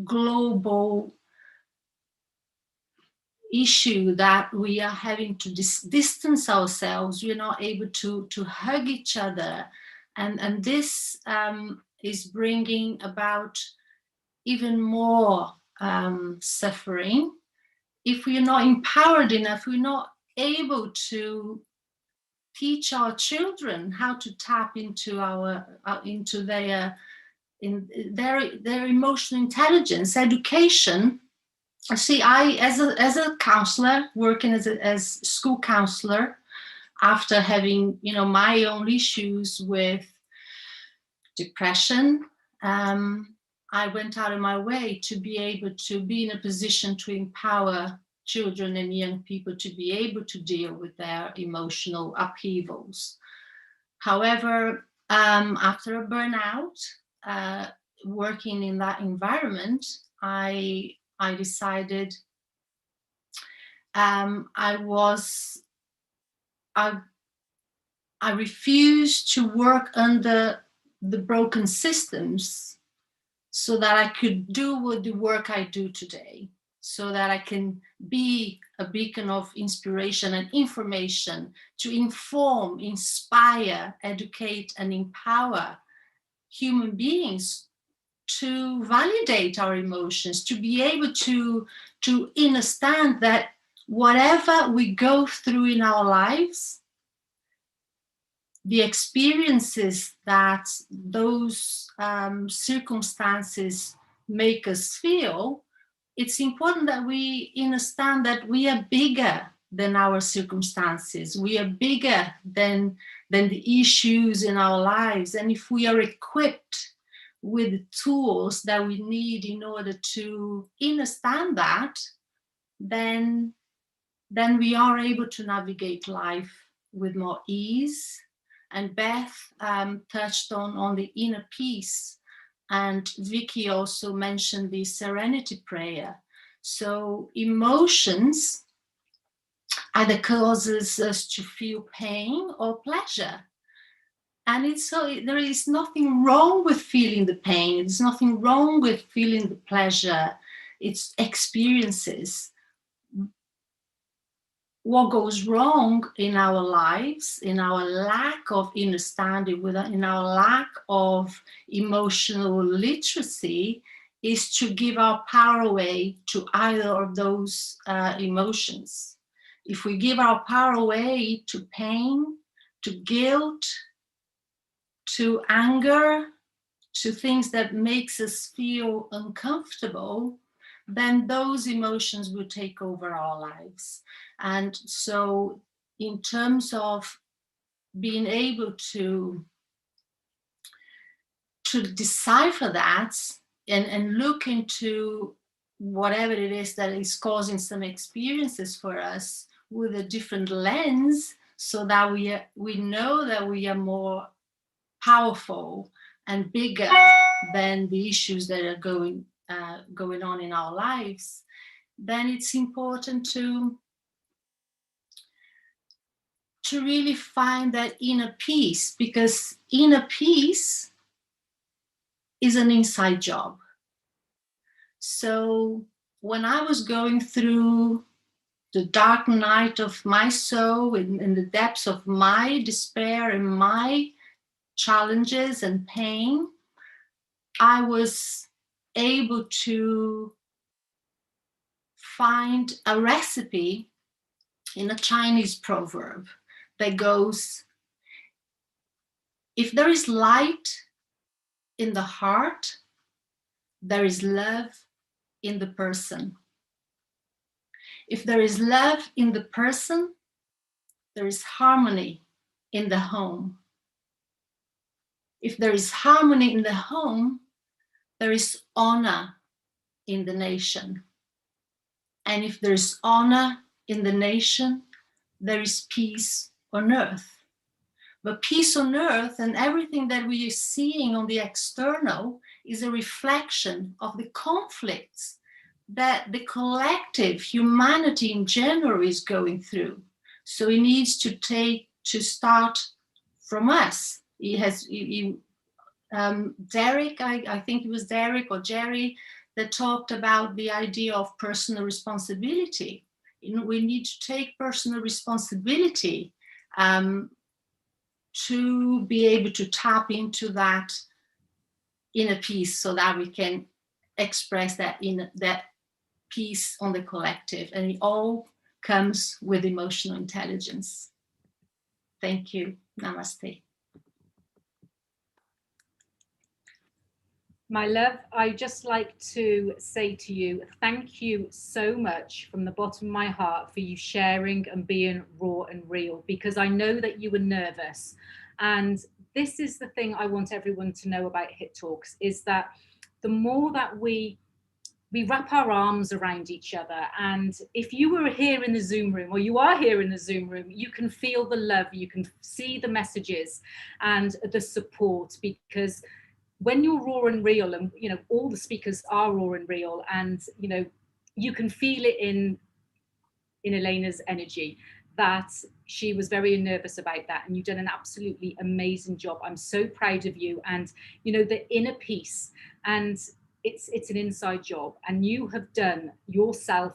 global issue that we are having to distance ourselves. We're not able to hug each other. And this is bringing about even more suffering. If we are not empowered enough, we're not able to teach our children how to tap into their emotional intelligence. Education. See, I as a counselor, working as school counselor, after having my own issues with depression, I went out of my way to be able to be in a position to empower children and young people to be able to deal with their emotional upheavals. However, after a burnout, working in that environment, I decided I refused to work under the broken systems so that I could do the work I do today. so that I can be a beacon of inspiration and information to inform, inspire, educate, and empower human beings to validate our emotions, to be able to understand that whatever we go through in our lives, the experiences that those circumstances make us feel, it's important that we understand that we are bigger than our circumstances. We are bigger than the issues in our lives. And if we are equipped with the tools that we need in order to understand that, then we are able to navigate life with more ease. And Beth touched on the inner peace. And Vicky also mentioned the serenity prayer. So emotions either causes us to feel pain or pleasure. And there is nothing wrong with feeling the pain. There's nothing wrong with feeling the pleasure. It's experiences. What goes wrong in our lives, in our lack of understanding, in our lack of emotional literacy, is to give our power away to either of those emotions. If we give our power away to pain, to guilt, to anger, to things that makes us feel uncomfortable, then those emotions will take over our lives. And so in terms of being able to decipher that and look into whatever it is that is causing some experiences for us with a different lens, so that we know that we are more powerful and bigger than the issues that are going on in our lives, then it's important to really find that inner peace, because inner peace is an inside job. So when I was going through the dark night of my soul, in the depths of my despair and my challenges and pain, I was able to find a recipe in a Chinese proverb that goes, if there is light in the heart, there is love in the person. If there is love in the person, there is harmony in the home. If there is harmony in the home, there is honor in the nation. And if there is honor in the nation, there is peace on earth. But peace on earth and everything that we are seeing on the external is a reflection of the conflicts that the collective humanity in general is going through. So it needs to start from us. Derek, I think it was Derek or Jerry, that talked about the idea of personal responsibility. We need to take personal responsibility to be able to tap into that inner peace, so that we can express that peace on the collective. And it all comes with emotional intelligence. Thank you. Namaste. My love, I just like to say to you, thank you so much from the bottom of my heart for you sharing and being raw and real, because I know that you were nervous. And this is the thing I want everyone to know about Hit Talks, is that the more that we wrap our arms around each other, and if you were here in the Zoom room, or you are here in the Zoom room, you can feel the love, you can see the messages and the support, because when you're raw and real, and all the speakers are raw and real, and you can feel it in Elena's energy that she was very nervous about that, and you've done an absolutely amazing job. I'm so proud of you, and the inner peace. And it's an inside job, and you have done yourself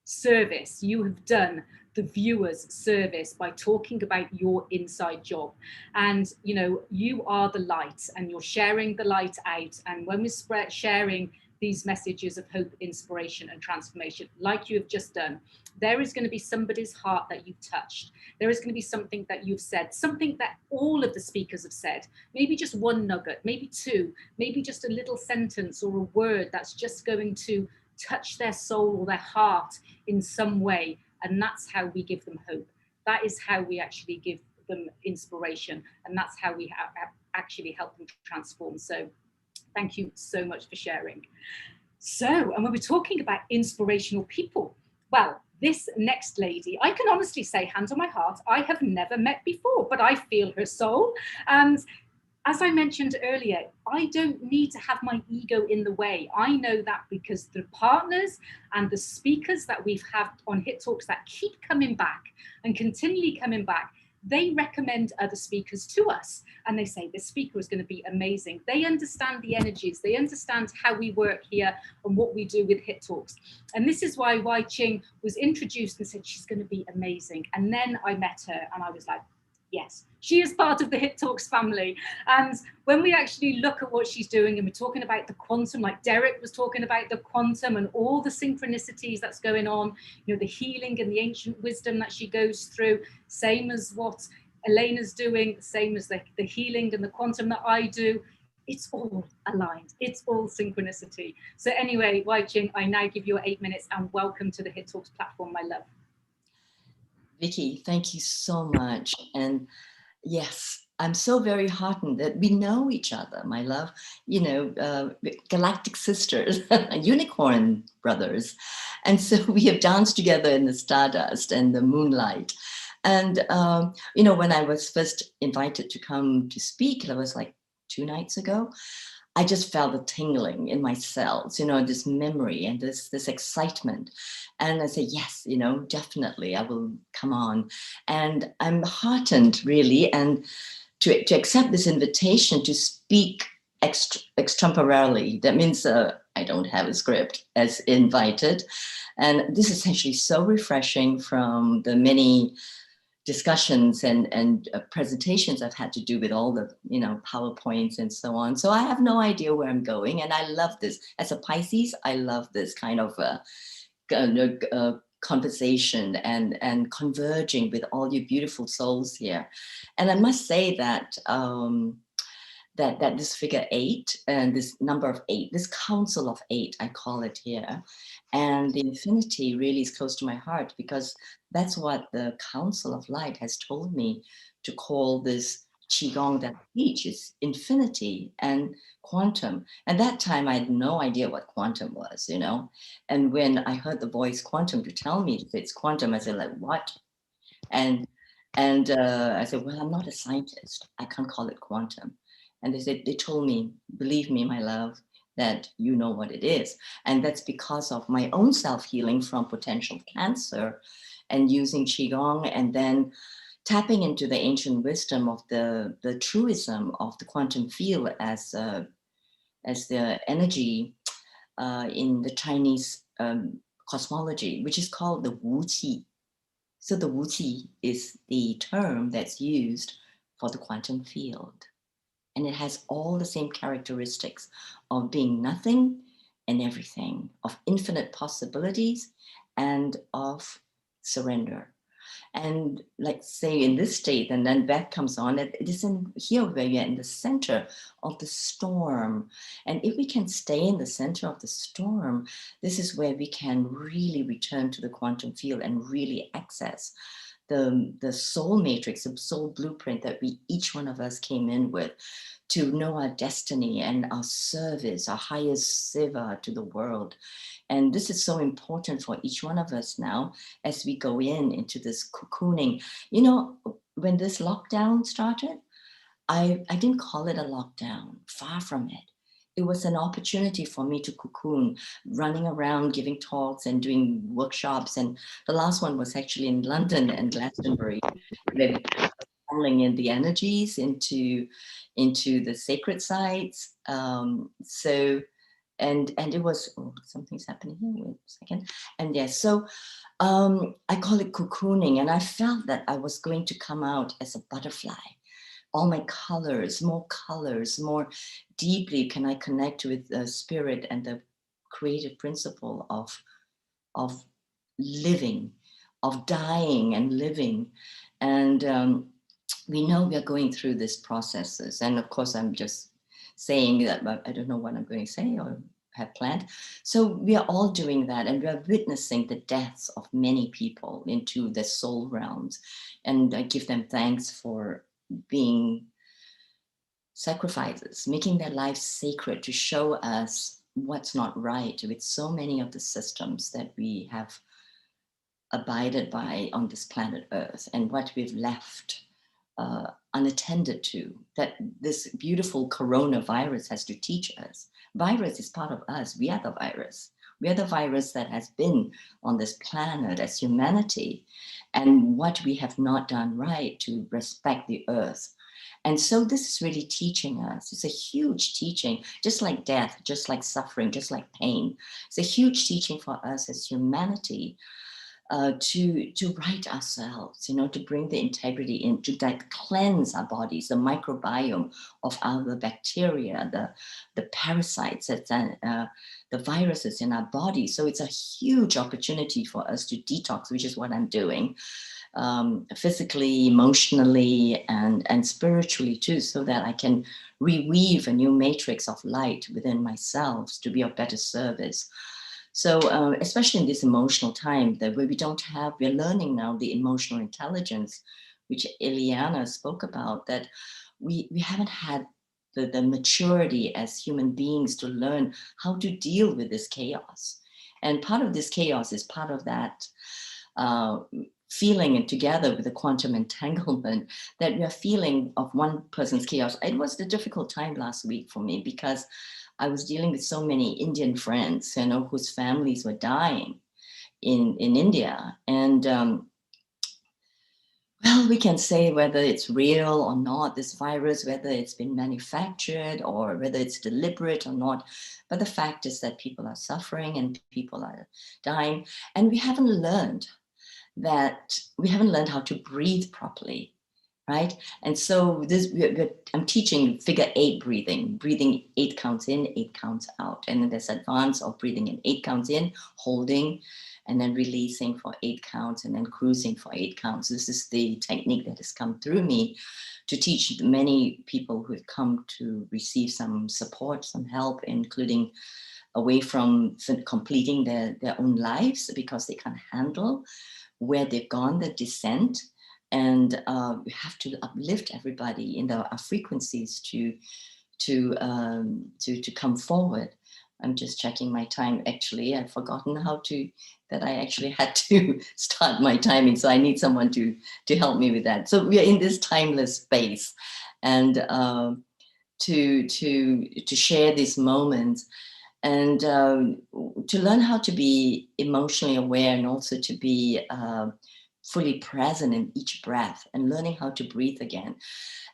service. You have done the viewers service by talking about your inside job. And you know, you are the light, and you're sharing the light out. And when we're sharing these messages of hope, inspiration, and transformation, like you have just done, there is going to be somebody's heart that you've touched. There is going to be something that you've said, something that all of the speakers have said, maybe just one nugget, maybe two, maybe just a little sentence or a word that's just going to touch their soul or their heart in some way. And that's how we give them hope. That is how we actually give them inspiration. And that's how we actually help them transform. So thank you so much for sharing. So, and when we're talking about inspirational people, well, this next lady, I can honestly say, hand on my heart, I have never met before, but I feel her soul. And as I mentioned earlier, I don't need to have my ego in the way. I know that because the partners and the speakers that we've had on Hit Talks that keep coming back and continually coming back, they recommend other speakers to us. And they say, this speaker is going to be amazing. They understand the energies. They understand how we work here and what we do with Hit Talks. And this is why Wai Ching was introduced and said, she's going to be amazing. And then I met her and I was like, yes, she is part of the Hit Talks family. And when we actually look at what she's doing, and we're talking about the quantum, like Derek was talking about the quantum and all the synchronicities that's going on, you know, the healing and the ancient wisdom that she goes through, same as what Elena's doing, same as the healing and the quantum that I do. It's all aligned. It's all synchronicity. So anyway, Wai Ching, I now give you 8 minutes, and welcome to the Hit Talks platform, my love. Vicky, thank you so much. And yes, I'm so very heartened that we know each other, my love, you know, galactic sisters, unicorn brothers. And so we have danced together in the stardust and the moonlight. And, you know, when I was first invited to come to speak, it was like 2 nights ago, I just felt a tingling in my cells, you know, this memory and this excitement. And I said, yes, you know, definitely, I will come on. And I'm heartened, really, and to accept this invitation to speak extemporarily. That means I don't have a script as invited. And this is actually so refreshing from the many discussions and presentations I've had to do with all the, you know, PowerPoints and so on. So I have no idea where I'm going. And I love this. As a Pisces, I love this kind of conversation and converging with all you beautiful souls here. And I must say that that this figure 8 and this number of 8, this council of 8, I call it here, and the infinity really is close to my heart, because that's what the Council of Light has told me to call this Qigong that I teach, is infinity and quantum. And that time I had no idea what quantum was, you know. And when I heard the voice quantum to tell me if it's quantum, I said, like, what? And I said, well, I'm not a scientist. I can't call it quantum. And they told me, believe me, my love, that you know what it is. And that's because of my own self-healing from potential cancer and using Qigong, and then tapping into the ancient wisdom of the truism of the quantum field as the energy in the Chinese cosmology, which is called the Wu Qi. So the Wu Qi is the term that's used for the quantum field. And it has all the same characteristics of being nothing and everything, of infinite possibilities and of surrender. And like say in this state, and then Beth comes on, it is in here where you're in the center of the storm. And if we can stay in the center of the storm, this is where we can really return to the quantum field and really access the soul matrix, the soul blueprint that each one of us came in with, to know our destiny and our service, our highest seva to the world. And this is so important for each one of us now as we go into this cocooning. You know, when this lockdown started, I didn't call it a lockdown, far from it. It was an opportunity for me to cocoon, running around, giving talks and doing workshops. And the last one was actually in London and Glastonbury, where channeling in the energies into the sacred sites. So And it was, oh, something's happening here, wait a second. And yes, so I call it cocooning, and I felt that I was going to come out as a butterfly. All my colors, more deeply can I connect with the spirit and the creative principle of living, of dying and living. And we know we are going through these processes. And of course, I'm just saying that, but I don't know what I'm going to say or have planned. So we are all doing that, and we are witnessing the deaths of many people into the soul realms. And I give them thanks for being sacrifices, making their lives sacred to show us what's not right with so many of the systems that we have abided by on this planet Earth, and what we've left unattended to, that this beautiful coronavirus has to teach us. Virus is part of us. We are the virus. We are the virus that has been on this planet as humanity, and what we have not done right to respect the earth. And so this is really teaching us. It's a huge teaching, just like death, just like suffering, just like pain. It's a huge teaching for us as humanity to right ourselves, to bring the integrity in, to cleanse our bodies, the microbiome of our bacteria, the parasites, the viruses in our body. So it's a huge opportunity for us to detox, which is what I'm doing, physically, emotionally, and spiritually too, so that I can reweave a new matrix of light within myself to be of better service. So especially in this emotional time that where we're learning now the emotional intelligence, which Eliana spoke about, that we haven't had the maturity as human beings to learn how to deal with this chaos. And part of this chaos is part of that feeling, and together with the quantum entanglement that we are feeling of one person's chaos. It was a difficult time last week for me, because I was dealing with so many Indian friends, whose families were dying in India. And well, we can say whether it's real or not, this virus, whether it's been manufactured or whether it's deliberate or not. But the fact is that people are suffering and people are dying. And we haven't learned how to breathe properly. Right? And so I'm teaching figure 8 breathing 8 counts in, 8 counts out. And then there's advance of breathing in 8 counts in, holding, and then releasing for 8 counts, and then cruising for 8 counts. This is the technique that has come through me to teach many people who have come to receive some support, some help, including away from completing their own lives because they can't handle where they've gone, the descent. And we have to uplift everybody in our frequencies to come forward. I'm just checking my time. Actually, I've forgotten that I actually had to start my timing. So I need someone to help me with that. So we are in this timeless space, and to share these moments, and to learn how to be emotionally aware, and also to be fully present in each breath, and learning how to breathe again.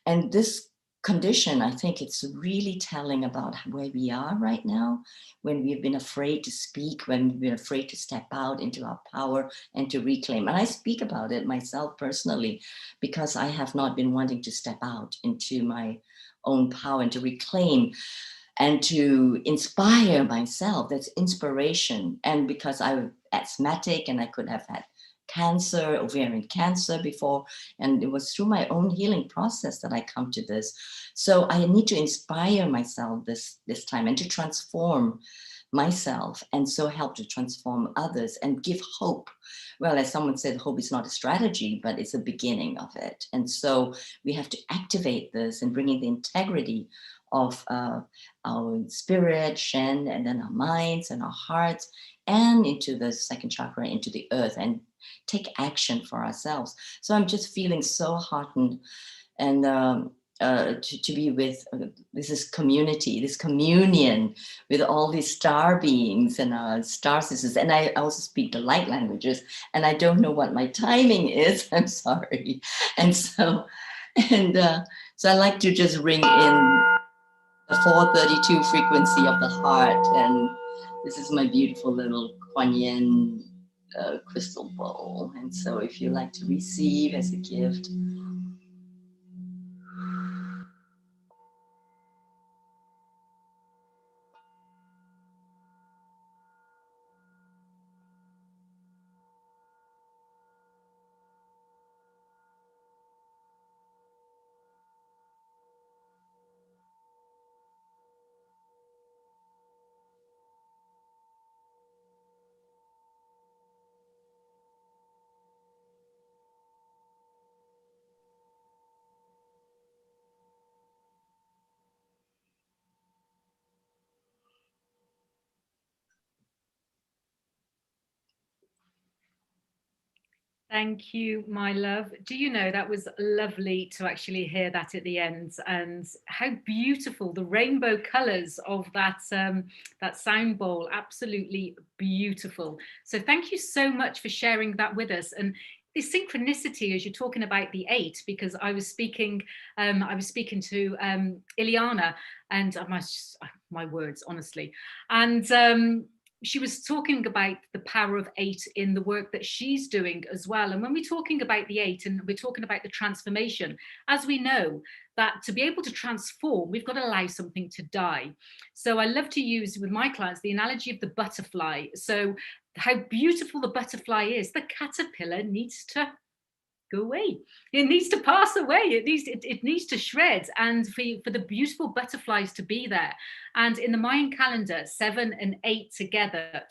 And this condition, I think it's really telling about where we are right now, when we've been afraid to speak, when we've been afraid to step out into our power and to reclaim. And I speak about it myself personally, because I have not been wanting to step out into my own power and to reclaim and to inspire myself. That's inspiration. And because I'm asthmatic and I could have had cancer, ovarian cancer before, and it was through my own healing process that I come to this. So I need to inspire myself this time, and to transform myself, and so help to transform others and give hope. Well, as someone said, hope is not a strategy, but it's a beginning of it. And so we have to activate this and bring in the integrity of our spirit, Shen, and then our minds and our hearts, and into the second chakra, into the earth, and take action for ourselves. So I'm just feeling so heartened, and to be with this community, this communion with all these star beings and star sisters. And I also speak the light languages, and I don't know what my timing is. I'm sorry. And so I like to just ring in the 432 frequency of the heart. And this is my beautiful little Kuan Yin crystal bowl. And so if you like to receive as a gift, Thank you, my love. Do you know, that was lovely to actually hear that at the end, and how beautiful the rainbow colors of that that sound bowl. Absolutely beautiful. So thank you so much for sharing that with us. And the synchronicity, as you're talking about the 8, because I was speaking to Ileana, and my words, honestly, and she was talking about the power of 8 in the work that she's doing as well. And when we're talking about the 8 and we're talking about the transformation, as we know that to be able to transform, we've got to allow something to die. So I love to use with my clients the analogy of the butterfly. So how beautiful the butterfly is, the caterpillar needs to go away. It needs to pass away. It needs to shred, and for the beautiful butterflies to be there. And in the Mayan calendar, 7 and 8 together,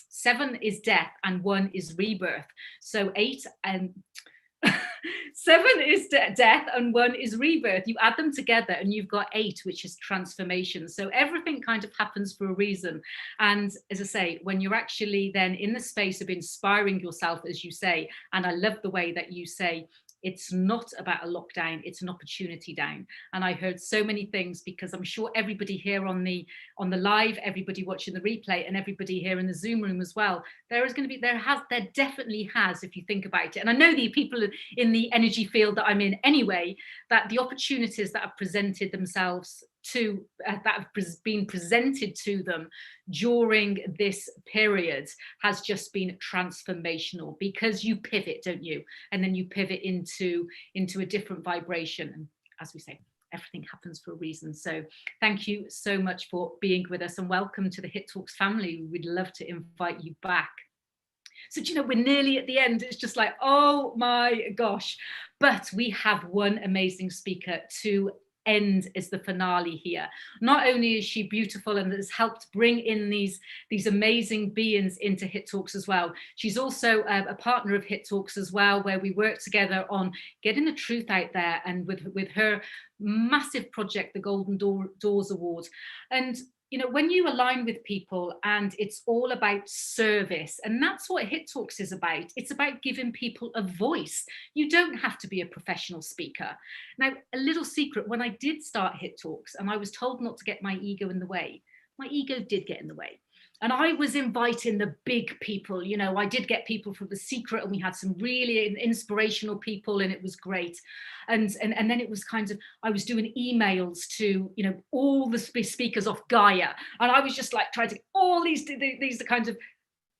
7 is death and 1 is rebirth. So 8 and 7 is death and 1 is rebirth. You add them together and you've got 8, which is transformation. So everything kind of happens for a reason. And as I say, when you're actually then in the space of inspiring yourself, as you say, and I love the way that you say, it's not about a lockdown, it's an opportunity down. And I heard so many things, because I'm sure everybody here on the live, everybody watching the replay, and everybody here in the Zoom room as well, there definitely has, if you think about it. And I know the people in the energy field that I'm in anyway, that the opportunities that have presented themselves to that have been presented to them during this period has just been transformational, because you pivot, don't you? And then you pivot into a different vibration. And as we say, everything happens for a reason. So thank you so much for being with us, and welcome to the Hit Talks family. We'd love to invite you back. So, do you know, we're nearly at the end. It's just like, oh my gosh. But we have one amazing speaker to end as the finale here. Not only is she beautiful and has helped bring in these amazing beings into Hit Talks as well, she's also a partner of Hit Talks as well, where we work together on getting the truth out there, and with her massive project, the Golden Doors Award. And you know, when you align with people, and it's all about service, and that's what Hit Talks is about. It's about giving people a voice. You don't have to be a professional speaker. Now, a little secret, when I did start Hit Talks and I was told not to get my ego in the way, my ego did get in the way. And I was inviting the big people, you know, I did get people from The Secret, and we had some really inspirational people, and it was great. And then it was kind of, I was doing emails to, you know, all the speakers off Gaia. And I was just like trying to get all these are kind of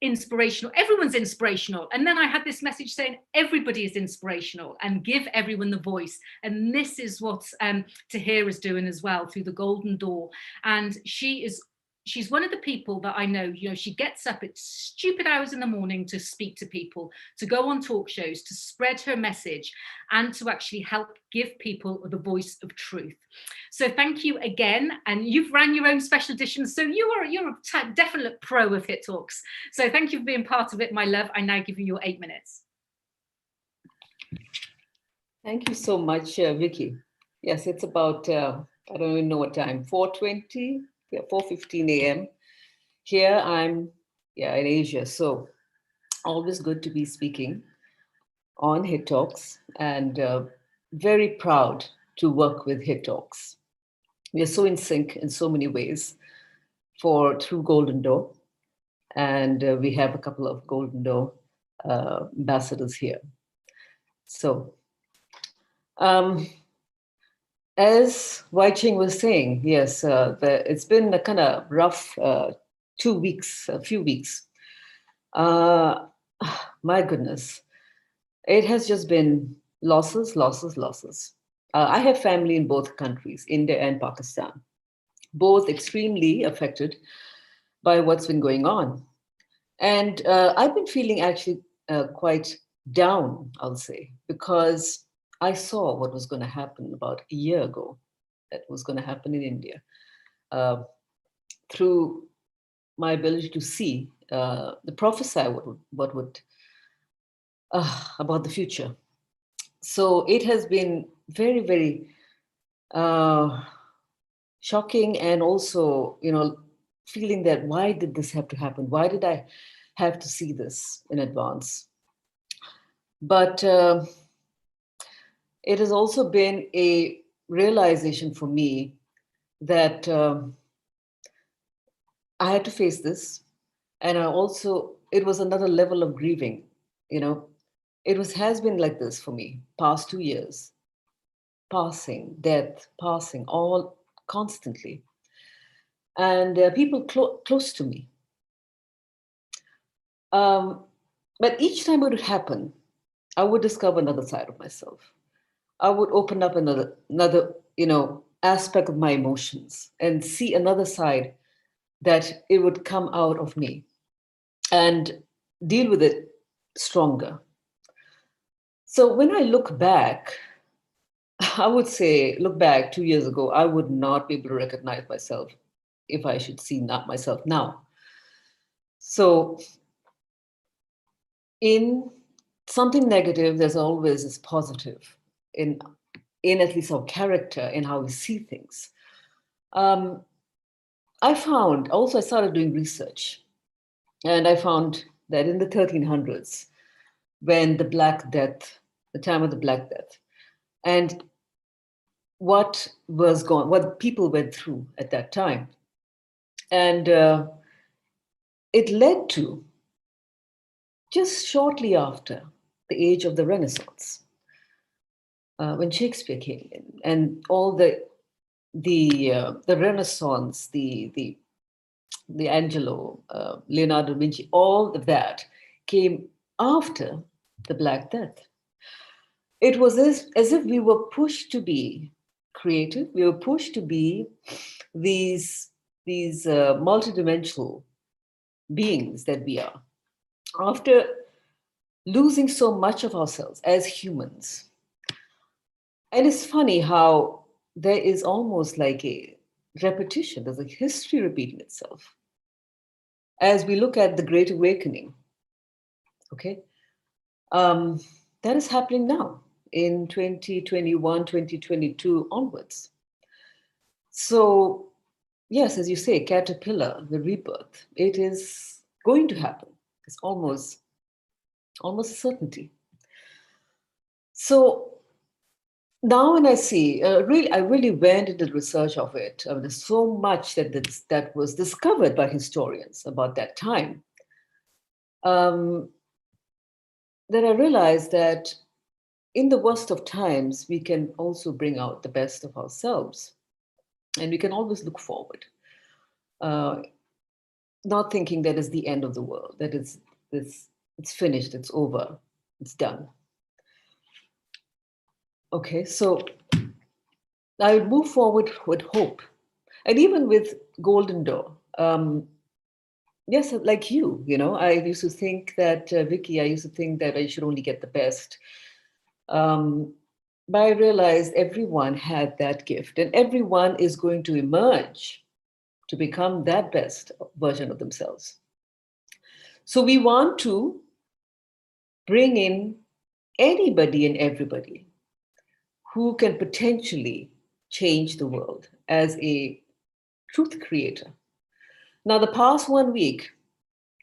inspirational. Everyone's inspirational. And then I had this message saying everybody is inspirational, and give everyone the voice. And this is what Tahir is doing as well through the Golden Door. And she's one of the people that I know, you know, she gets up at stupid hours in the morning to speak to people, to go on talk shows, to spread her message, and to actually help give people the voice of truth. So thank you again. And you've ran your own special edition, so you're a definite pro of Hit Talks. So thank you for being part of it, my love. I now give you your 8 minutes. Thank you so much, Vicky. Yes, it's about, I don't even know what time, 4:20? Yeah, 4:15 a.m. Here I'm in Asia. So always good to be speaking on Hit Talks, and very proud to work with Hit Talks. We are so in sync in so many ways through Golden Door. And we have a couple of Golden Door ambassadors here. So, as Wai Ching was saying, yes, it's been a kind of rough 2 weeks, a few weeks. My goodness, it has just been losses, losses, losses. I have family in both countries, India and Pakistan, both extremely affected by what's been going on. And I've been feeling actually quite down, I'll say, because I saw what was going to happen about a year ago, that was going to happen in India, through my ability to see, the prophesy what would about the future. So it has been very, very shocking, and also, feeling that why did this have to happen? Why did I have to see this in advance? But it has also been a realization for me that I had to face this, and it was another level of grieving. It has been like this for me past 2 years, passing, death, passing, all constantly, and people close to me. But each time it would happen, I would discover another side of myself. I would open up another aspect of my emotions and see another side that it would come out of me and deal with it stronger. So when I look back, I would say, look back 2 years ago, I would not be able to recognize myself if I should see not myself now. So in something negative, there's always this positive in at least our character, in how we see things. I started doing research, and I found that in the 1300s, when the time of the Black Death, and what people went through at that time. And it led to, just shortly after, the age of the Renaissance, when Shakespeare came in, and all the Renaissance, the Angelo, Leonardo da Vinci, all of that came after the Black Death. It was as if we were pushed to be creative. We were pushed to be these multidimensional beings that we are, after losing so much of ourselves as humans. And it's funny how there is almost like a repetition. There's a history repeating itself as we look at the Great Awakening. Okay, that is happening now in 2021, 2022 onwards. So yes, as you say, caterpillar, the rebirth, it is going to happen. It's almost a certainty. So now when I see, I really went into the research of it. There's so much that was discovered by historians about that time, that I realized that in the worst of times, we can also bring out the best of ourselves. And we can always look forward, not thinking that is the end of the world, that it's finished, it's over, it's done. Okay, so I would move forward with hope. And even with Golden Door, yes, like you, I used to think that, Vicky, I should only get the best. But I realized everyone had that gift, and everyone is going to emerge to become that best version of themselves. So we want to bring in anybody and everybody who can potentially change the world as a truth creator. Now, the past 1 week,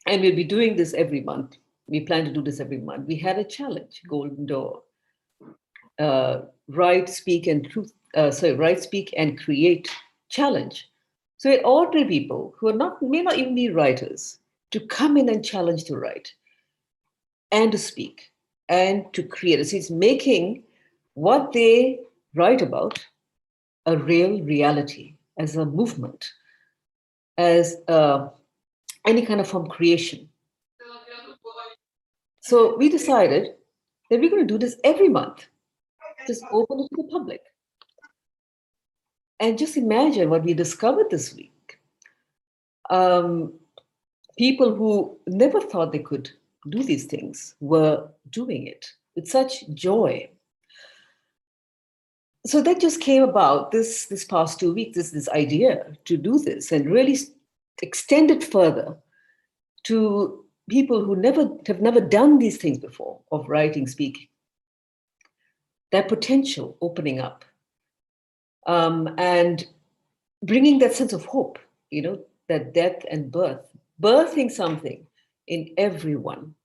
and we'll be doing this every month, we plan to do this every month, we had a challenge, Golden Door. Write, Speak, and Create challenge. So we had ordinary people who may not even be writers to come in and challenge to write and to speak and to create. So it's making what they write about a real reality, as a movement, as any kind of from creation. So we decided that we're going to do this every month, just open it to the public. And just imagine what we discovered this week. People who never thought they could do these things were doing it with such joy. So that just came about this past 2 weeks, this idea to do this and really extend it further to people who have never done these things before, of writing, speaking. That potential opening up, and bringing that sense of hope, that death and birth, birthing something in everyone.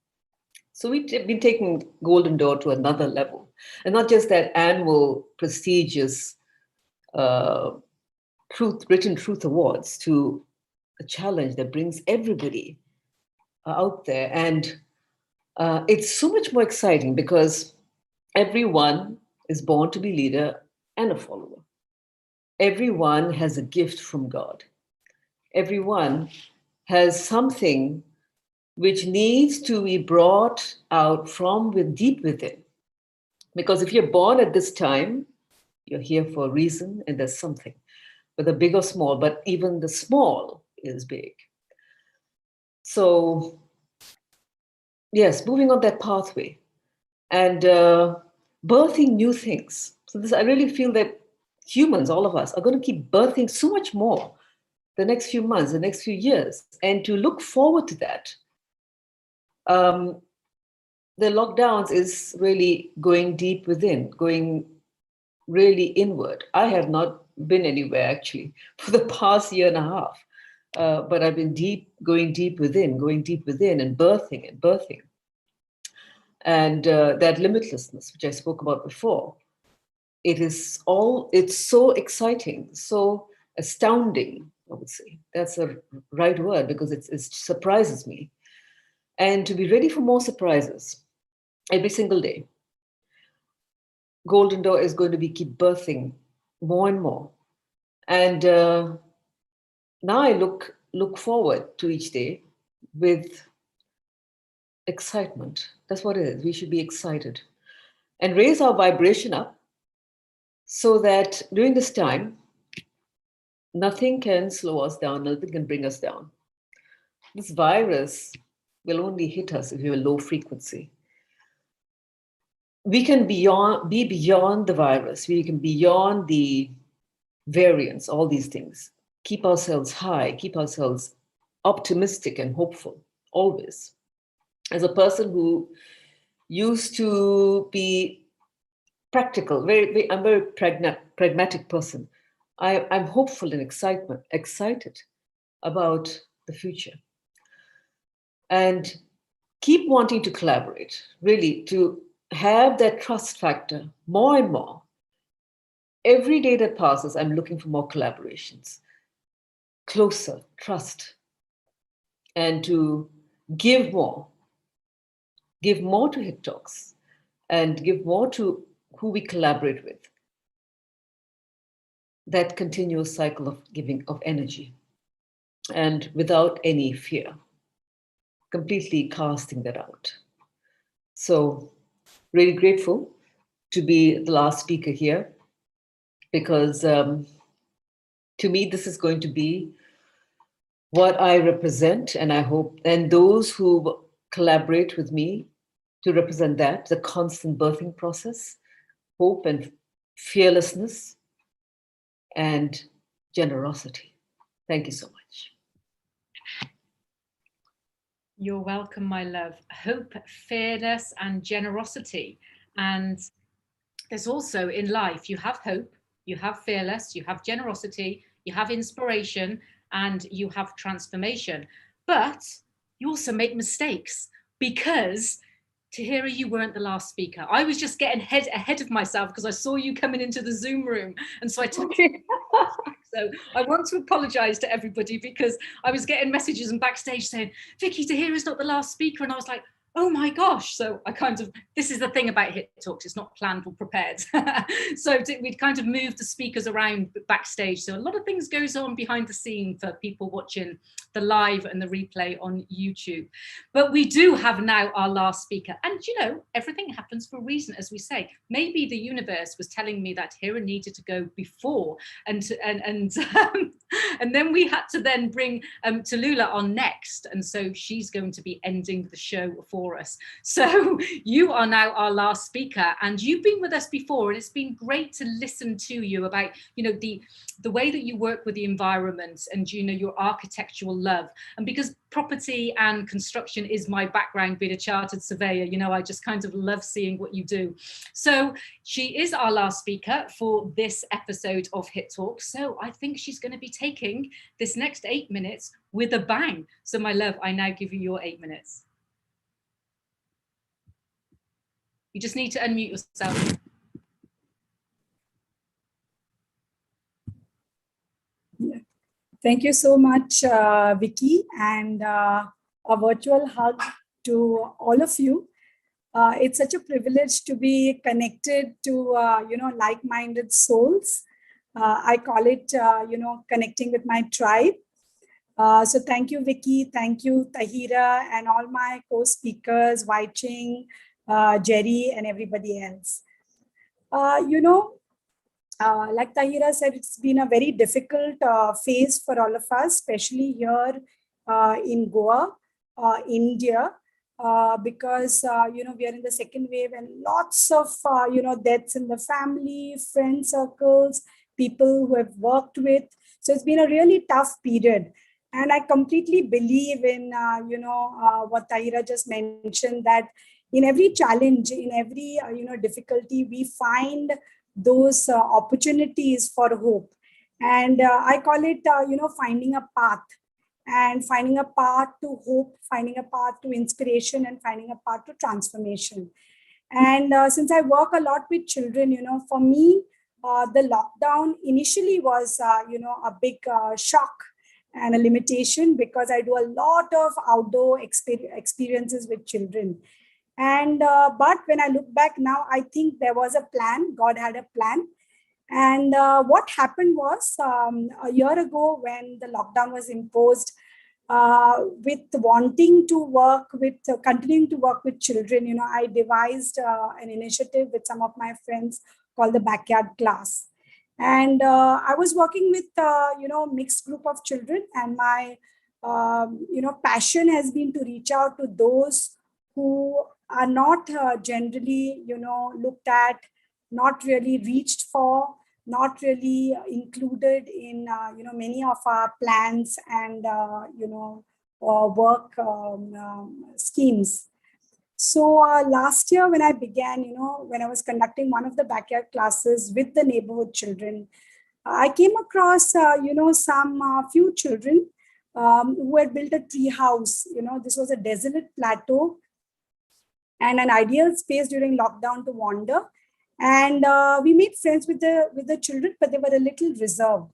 So we've been taking Golden Door to another level, and not just that annual prestigious written truth awards, to a challenge that brings everybody out there. And it's so much more exciting because everyone is born to be leader and a follower. Everyone has a gift from God. Everyone has something which needs to be brought out from deep within. Because if you're born at this time, you're here for a reason, and there's something, whether big or small, but even the small is big. So, yes, moving on that pathway and birthing new things. So I really feel that humans, all of us, are going to keep birthing so much more the next few months, the next few years, and to look forward to that. The lockdowns is really going deep within, going really inward. I have not been anywhere actually for the past year and a half, but I've been going deep within and birthing. And that limitlessness, which I spoke about before, it's so exciting, so astounding, I would say. That's a right word, because it surprises me. And to be ready for more surprises every single day. Golden Door is going to keep birthing more and more. And now I look forward to each day with excitement. That's what it is. We should be excited and raise our vibration up so that during this time, nothing can slow us down, nothing can bring us down. This virus will only hit us if you're low frequency. We can be beyond the virus. We can beyond the variants, all these things. Keep ourselves high, keep ourselves optimistic and hopeful, always. As a person who used to be practical, I'm a very pragmatic person. I'm hopeful and excited about the future. And keep wanting to collaborate, really, to have that trust factor more and more. Every day that passes, I'm looking for more collaborations, closer, trust, and to give more to Hit Talks, and give more to who we collaborate with. That continuous cycle of giving of energy, and without any fear, completely casting that out. So, really grateful to be the last speaker here, because to me, this is going to be what I represent, and I hope, and those who collaborate with me to represent that, the constant birthing process, hope and fearlessness, and generosity. Thank you so much. You're welcome, my love. Hope, fairness, and generosity. And there's also in life, you have hope, you have fearless, you have generosity, you have inspiration, and you have transformation. But you also make mistakes, because Tahira, you weren't the last speaker. I was just getting ahead of myself because I saw you coming into the Zoom room. And so I took So I want to apologize to everybody, because I was getting messages and backstage saying, Vicky, Tahira's not the last speaker. And I was like, oh my gosh. So I kind of, this is the thing about Hit Talks, it's not planned or prepared. So we'd kind of moved the speakers around backstage. So a lot of things goes on behind the scene for people watching the live and the replay on YouTube. But we do have now our last speaker. And you know, everything happens for a reason, as we say. Maybe the universe was telling me that Hira needed to go before, and then we had to then bring Tallulah on next. And so she's going to be ending the show for us. So you are now our last speaker, and you've been with us before, and it's been great to listen to you about, you know, the way that you work with the environment, and, you know, your architectural love. And because property and construction is my background, being a chartered surveyor, you know, I just kind of love seeing what you do. So she is our last speaker for this episode of Hit Talk. So I think she's going to be taking this next 8 minutes with a bang. So my love, I now give you your 8 minutes. You just need to unmute yourself. Yeah. Thank you so much, Vicky, and a virtual hug to all of you. It's such a privilege to be connected to, you know, like-minded souls. I call it, you know, connecting with my tribe. So thank you, Vicky. Thank you, Tahira, and all my co-speakers, Wai Ching, Jerry, and everybody else. You know, like Tahira said, it's been a very difficult phase for all of us, especially here in Goa, India, because, you know, we are in the second wave, and lots of, you know, deaths in the family, friend circles, people who have worked with. So it's been a really tough period. And I completely believe in, you know, what Tahira just mentioned, that in every challenge, in every, you know, difficulty, we find those opportunities for hope. And I call it, you know, finding a path, and finding a path to hope, finding a path to inspiration, and finding a path to transformation. And since I work a lot with children, you know, for me, the lockdown initially was, you know, a big shock and a limitation, because I do a lot of outdoor experiences with children. And but when I look back now, I think there was a plan. God had a plan. And what happened was, a year ago, when the lockdown was imposed, with wanting to work with, continuing to work with children, you know, I devised an initiative with some of my friends called the Backyard Class. And I was working with, you know, mixed group of children, and my, you know, passion has been to reach out to those who are not generally, you know, looked at, not really reached for, not really included in, you know, many of our plans and, you know, work schemes. So last year when I began, you know, when I was conducting one of the backyard classes with the neighborhood children, I came across, you know, some few children who had built a tree house. You know, this was a desolate plateau and an ideal space during lockdown to wander. And we made friends with the children, but they were a little reserved.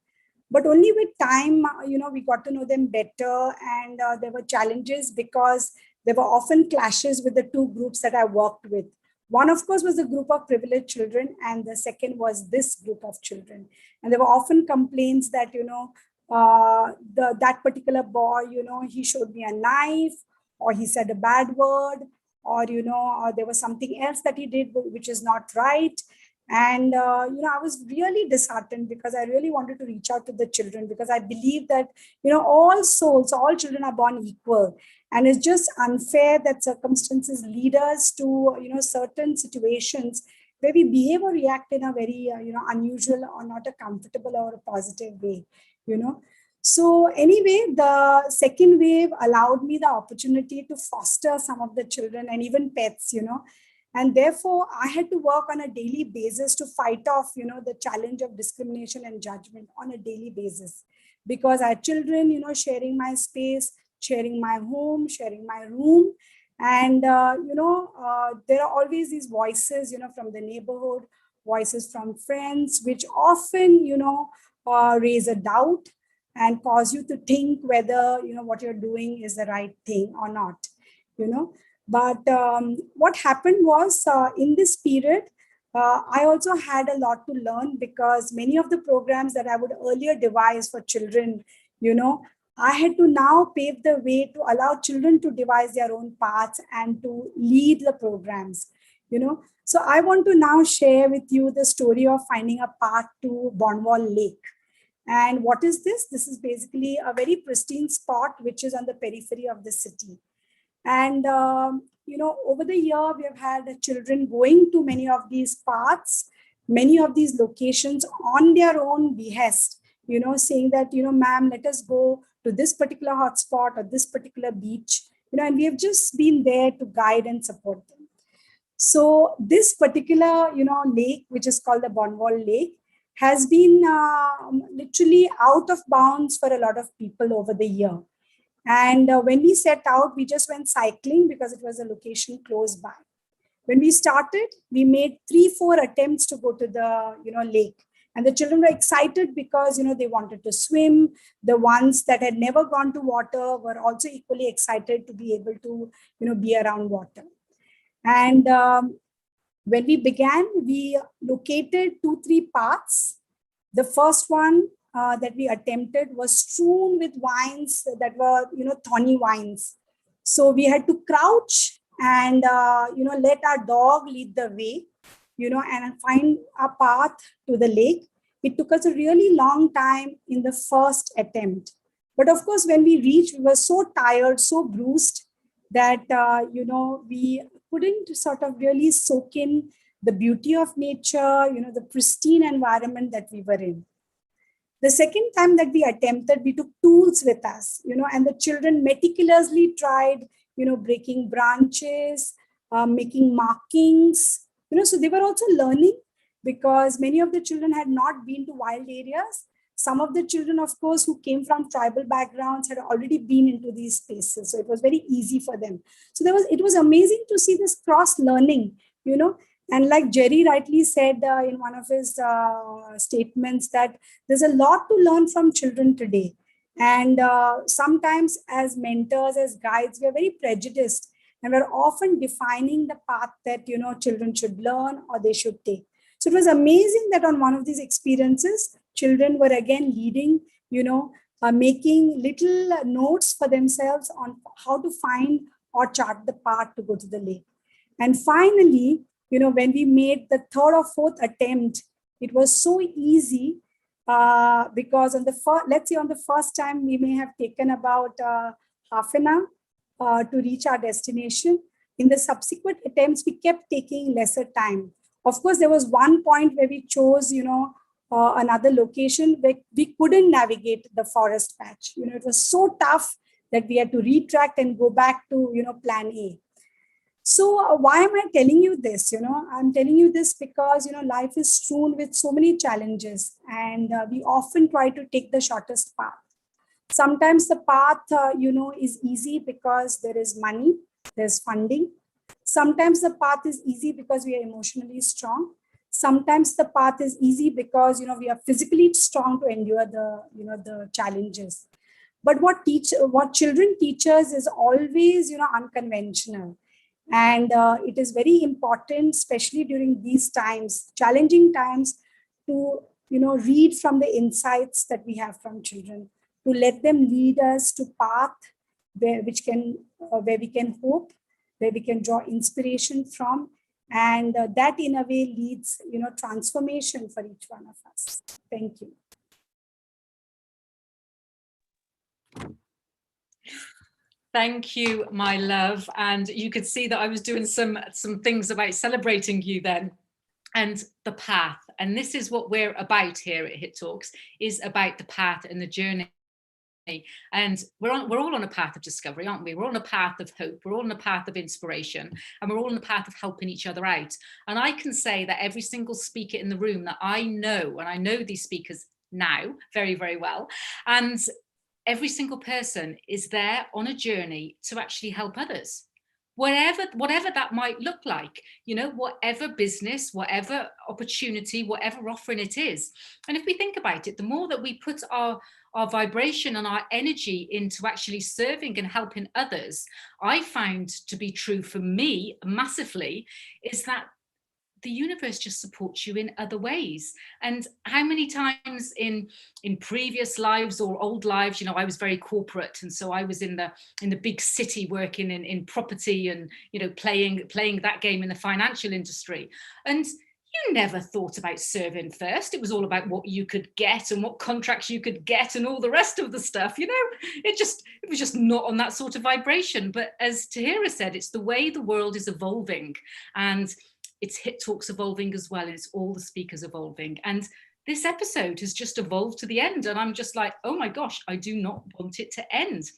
But only with time, you know, we got to know them better, and there were challenges because there were often clashes with the two groups that I worked with. One, of course, was a group of privileged children, and the second was this group of children. And there were often complaints that, you know, that particular boy, you know, he showed me a knife, or he said a bad word, or, you know, there was something else that he did which is not right. And, you know, I was really disheartened because I really wanted to reach out to the children, because I believe that, you know, all souls, all children are born equal. And it's just unfair that circumstances lead us to, you know, certain situations where we behave or react in a very, you know, unusual or not a comfortable or a positive way, you know. So anyway, the second wave allowed me the opportunity to foster some of the children and even pets, you know. And therefore, I had to work on a daily basis to fight off, you know, the challenge of discrimination and judgment on a daily basis. Because I had children, you know, sharing my space, sharing my home, sharing my room. And, you know, there are always these voices, you know, from the neighborhood, voices from friends, which often, you know, raise a doubt and cause you to think whether, you know, what you're doing is the right thing or not, you know. But what happened was in this period, I also had a lot to learn, because many of the programs that I would earlier devise for children, I had to now pave the way to allow children to devise their own paths and to lead the programs, So I want to now share with you the story of finding a path to Bonwall Lake. And what is this? This is basically a very pristine spot, which is on the periphery of the city. And, over the year, we have had children going to many of these paths, many of these locations on their own behest, saying that, ma'am, let us go to this particular hotspot or this particular beach, and we have just been there to guide and support them. So this particular, lake, which is called the Bonwall Lake, has been literally out of bounds for a lot of people over the year. And when we set out, we just went cycling because it was a location close by. When we started, we made 3-4 attempts to go to the, lake. And the children were excited because, they wanted to swim. The ones that had never gone to water were also equally excited to be able to, be around water. And when we began, we located 2-3 paths. The first one that we attempted was strewn with vines that were, thorny vines. So we had to crouch and, let our dog lead the way, and find a path to the lake. It took us a really long time in the first attempt. But of course, when we reached, we were so tired, so bruised that, we couldn't sort of really soak in the beauty of nature, the pristine environment that we were in. The second time that we attempted, we took tools with us, and the children meticulously tried, breaking branches, making markings, so they were also learning, because many of the children had not been to wild areas. Some of the children, of course, who came from tribal backgrounds had already been into these spaces. So it was very easy for them. So it was amazing to see this cross learning, And like Jerry rightly said in one of his statements, that there's a lot to learn from children today. And sometimes as mentors, as guides, we are very prejudiced, and we're often defining the path that, children should learn or they should take. So it was amazing that on one of these experiences, children were again leading, making little notes for themselves on how to find or chart the path to go to the lake. And finally, when we made the 3rd or 4th attempt, it was so easy because on the first time, we may have taken about half an hour to reach our destination. In the subsequent attempts, we kept taking lesser time. Of course, there was one point where we chose, another location where we couldn't navigate the forest patch. It was so tough that we had to retract and go back to, plan A. So why am I telling you this? I'm telling you this because, life is strewn with so many challenges, and we often try to take the shortest path. Sometimes the path, is easy because there is money, there's funding. Sometimes the path is easy because we are emotionally strong. Sometimes the path is easy because, we are physically strong to endure the challenges. But what children teach us is always, unconventional. And it is very important, especially during these times, challenging times, to, read from the insights that we have from children, to let them lead us to path where we can hope, where we can draw inspiration from. And that in a way leads, transformation for each one of us. Thank you. Thank you, my love. And you could see that I was doing some things about celebrating you then, and the path. And this is what we're about here at Hit Talks, is about the path and the journey. And we're all on a path of discovery, aren't we? We're on a path of hope. We're all on a path of inspiration, and we're all on a path of helping each other out. And I can say that every single speaker in the room that I know, and I know these speakers now very, very well, and every single person is there on a journey to actually help others. Whatever that might look like, whatever business, whatever opportunity, whatever offering it is. And if we think about it, the more that we put our our vibration and our energy into actually serving and helping others, I found to be true for me massively, is that the universe just supports you in other ways. And how many times in previous lives or old lives, you know, I was very corporate, and so I was in the big city working in property and, you know, playing that game in the financial industry. And you never thought about serving first. It was all about what you could get and what contracts you could get and all the rest of the stuff, you know. It was just not on that sort of vibration. But as Tahira said, it's the way the world is evolving, and it's Hit Talks evolving as well. And it's all the speakers evolving. And this episode has just evolved to the end. And I'm just like, oh my gosh, I do not want it to end.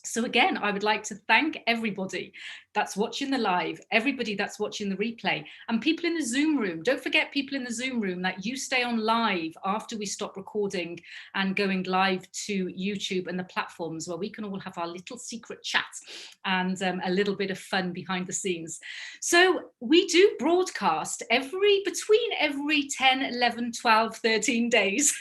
So again, I would like to thank everybody that's watching the live, everybody that's watching the replay, and people in the Zoom room. Don't forget, people in the Zoom room, that you stay on live after we stop recording and going live to YouTube and the platforms where we can all have our little secret chat and a little bit of fun behind the scenes. So we do broadcast between every 10, 11, 12, 13 days.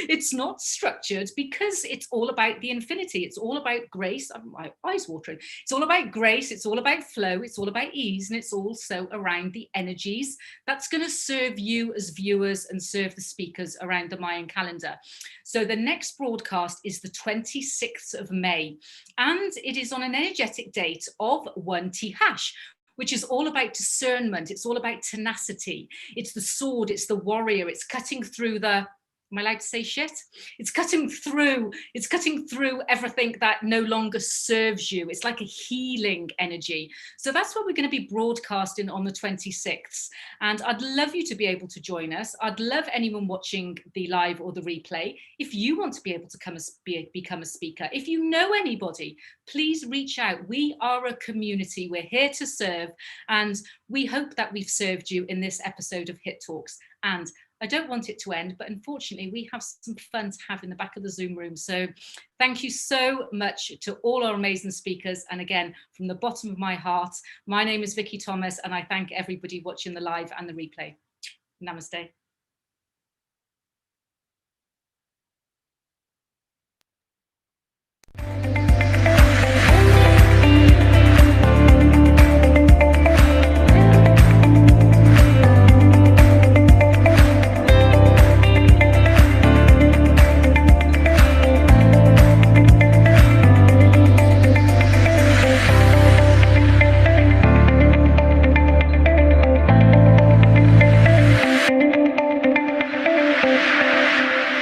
It's not structured because it's all about the infinity. It's all about grace. My eyes watering. It's all about grace. It's all about flow. It's all about ease. And it's also around the energies that's going to serve you as viewers and serve the speakers around the Mayan calendar. So the next broadcast is the 26th of May, and it is on an energetic date of 1 Tihash, which is all about discernment. It's all about tenacity. It's the sword. It's the warrior. It's cutting through the, am I allowed to say shit? It's cutting through everything that no longer serves you. It's like a healing energy. So that's what we're going to be broadcasting on the 26th. And I'd love you to be able to join us. I'd love anyone watching the live or the replay. If you want to be able to become a speaker, if you know anybody, please reach out. We are a community. We're here to serve. And we hope that we've served you in this episode of Hit Talks. And I don't want it to end, but unfortunately we have some fun to have in the back of the Zoom room. So thank you so much to all our amazing speakers. And again, from the bottom of my heart, my name is Vicky Thomas, and I thank everybody watching the live and the replay. Namaste.